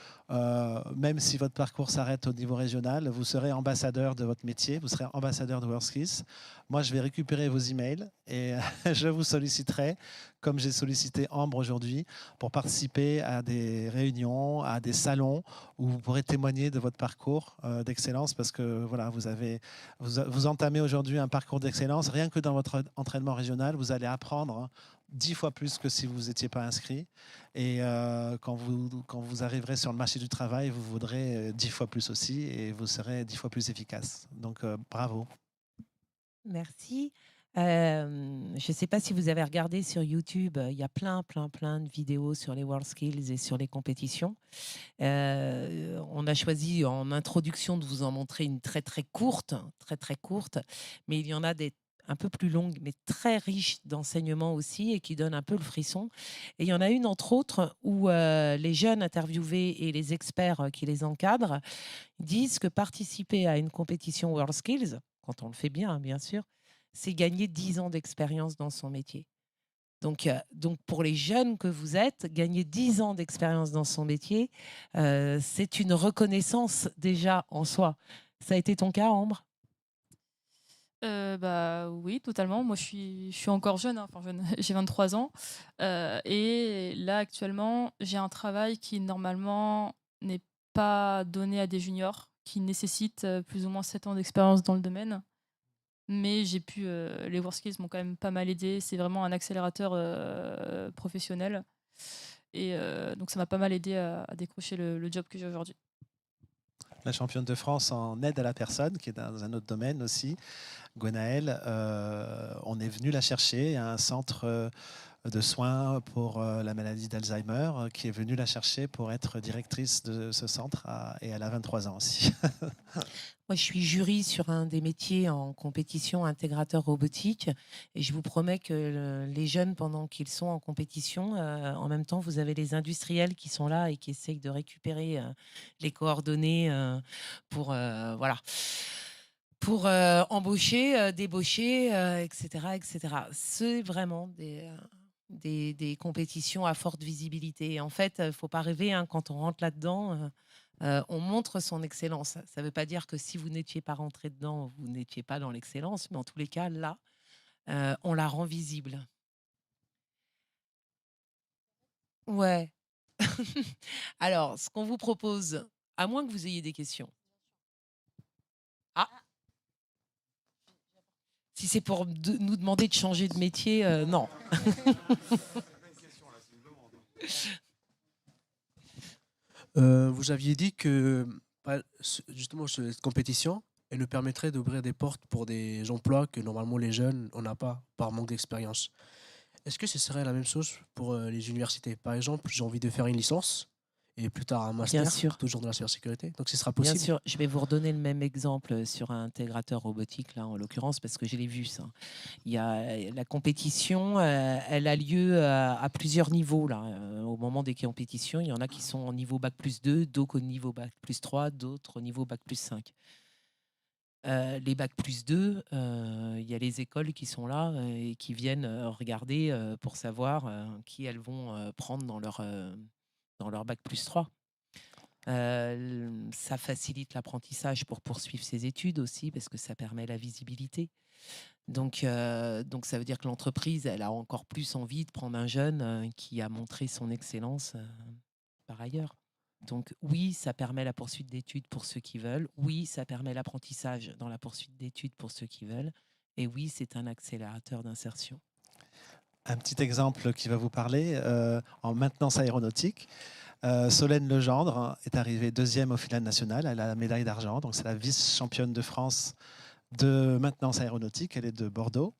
même si votre parcours s'arrête au niveau régional, vous serez ambassadeur de votre métier, vous serez ambassadeur de WorldSkills. Moi, je vais récupérer vos emails et je vous solliciterai, comme j'ai sollicité Ambre aujourd'hui, pour participer à des réunions, à des salons où vous pourrez témoigner de votre parcours d'excellence parce que voilà, vous entamez aujourd'hui un parcours d'excellence. Rien que dans votre entraînement régional, vous allez apprendre 10 fois plus que si vous n'étiez pas inscrit. Et quand vous arriverez sur le marché du travail, vous vaudrez 10 fois plus aussi et vous serez 10 fois plus efficace. Donc, bravo. Merci. Je ne sais pas si vous avez regardé sur YouTube, il y a plein de vidéos sur les WorldSkills et sur les compétitions. On a choisi en introduction de vous en montrer une très courte, mais il y en a des un peu plus longues, mais très riches d'enseignements aussi et qui donnent un peu le frisson. Et il y en a une, entre autres, où les jeunes interviewés et les experts qui les encadrent disent que participer à une compétition WorldSkills, quand on le fait bien, bien sûr, c'est gagner 10 ans d'expérience dans son métier. Donc, pour les jeunes que vous êtes, gagner 10 ans d'expérience dans son métier, c'est une reconnaissance déjà en soi. Ça a été ton cas, Ambre ? Bah oui, totalement. Moi, je suis encore jeune, hein. Enfin, jeune. J'ai 23 ans. Et là, actuellement, j'ai un travail qui, normalement, n'est pas donné à des juniors, qui nécessite plus ou moins 7 ans d'expérience dans le domaine. Mais les WorldSkills m'ont quand même pas mal aidé. C'est vraiment un accélérateur professionnel. Et donc, ça m'a pas mal aidé à décrocher le job que j'ai aujourd'hui. La championne de France en aide à la personne, qui est dans un autre domaine aussi, Gwenaëlle, on est venu la chercher à un centre de soins pour la maladie d'Alzheimer, qui est venu la chercher pour être directrice de ce centre, et elle a 23 ans aussi. Moi, je suis jury sur un des métiers en compétition intégrateur robotique et je vous promets que les jeunes, pendant qu'ils sont en compétition, en même temps, vous avez les industriels qui sont là et qui essayent de récupérer les coordonnées pour embaucher, débaucher, etc., etc. C'est vraiment des compétitions à forte visibilité. Et en fait, il ne faut pas rêver, hein, quand on rentre là-dedans, on montre son excellence. Ça ne veut pas dire que si vous n'étiez pas rentré dedans, vous n'étiez pas dans l'excellence, mais en tous les cas, là, on la rend visible. Ouais. Alors, ce qu'on vous propose, à moins que vous ayez des questions. Ah. Si c'est pour nous demander de changer de métier, non. Vous aviez dit que justement cette compétition, elle nous permettrait d'ouvrir des portes pour des emplois que normalement les jeunes, on n'a pas par manque d'expérience. Est-ce que ce serait la même chose pour les universités? Par exemple, j'ai envie de faire une licence et plus tard un master, sûr. toujours dans la cybersécurité. Donc ce sera Bien possible. sûr, je vais vous redonner le même exemple sur un intégrateur robotique, là, en l'occurrence, parce que je l'ai vu, ça. Il y a la compétition, elle a lieu à plusieurs niveaux, là. Au moment des compétitions, il y en a qui sont au niveau Bac+2, d'autres au niveau Bac+3, d'autres au niveau Bac+5. Les Bac+2, il y a les écoles qui sont là et qui viennent regarder pour savoir qui elles vont prendre dans leur Bac+3. Ça facilite l'apprentissage pour poursuivre ses études aussi, parce que ça permet la visibilité. Donc ça veut dire que l'entreprise, elle a encore plus envie de prendre un jeune qui a montré son excellence par ailleurs. Donc oui, ça permet la poursuite d'études pour ceux qui veulent. Oui, ça permet l'apprentissage dans la poursuite d'études pour ceux qui veulent. Et oui, c'est un accélérateur d'insertion. Un petit exemple qui va vous parler, en maintenance aéronautique. Solène Legendre est arrivée 2e au final national. Elle a la médaille d'argent. Donc c'est la vice-championne de France de maintenance aéronautique. Elle est de Bordeaux.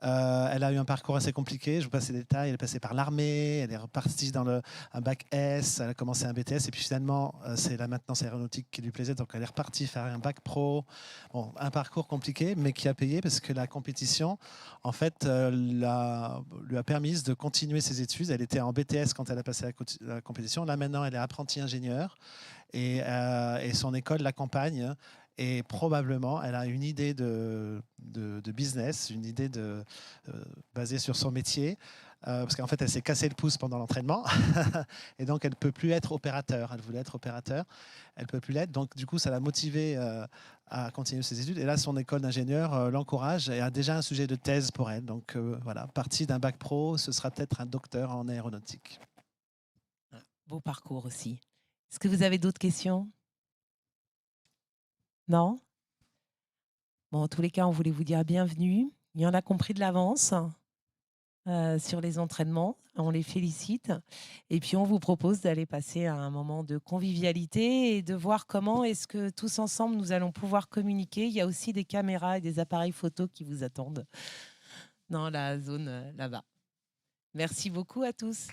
Elle a eu un parcours assez compliqué, je vous passe les détails. Elle est passée par l'armée, elle est repartie dans un bac S, elle a commencé un BTS et puis finalement c'est la maintenance aéronautique qui lui plaisait, donc elle est repartie faire un bac pro. Bon, un parcours compliqué mais qui a payé parce que la compétition en fait lui a permis de continuer ses études. Elle était en BTS quand elle a passé la compétition, là maintenant elle est apprentie ingénieure et son école l'accompagne. Et probablement, elle a une idée de business, une idée basée sur son métier, parce qu'en fait, elle s'est cassé le pouce pendant l'entraînement, et donc elle ne peut plus être opérateur. Elle voulait être opérateur, elle ne peut plus l'être. Donc, du coup, ça l'a motivée à continuer ses études. Et là, son école d'ingénieur l'encourage et a déjà un sujet de thèse pour elle. Donc, voilà, partie d'un bac pro, ce sera peut-être un docteur en aéronautique. Beau parcours aussi. Est-ce que vous avez d'autres questions ? Non ? Bon, en tous les cas, on voulait vous dire bienvenue. Il y en a compris de l'avance sur les entraînements. On les félicite. Et puis, on vous propose d'aller passer à un moment de convivialité et de voir comment est-ce que tous ensemble, nous allons pouvoir communiquer. Il y a aussi des caméras et des appareils photos qui vous attendent dans la zone là-bas. Merci beaucoup à tous.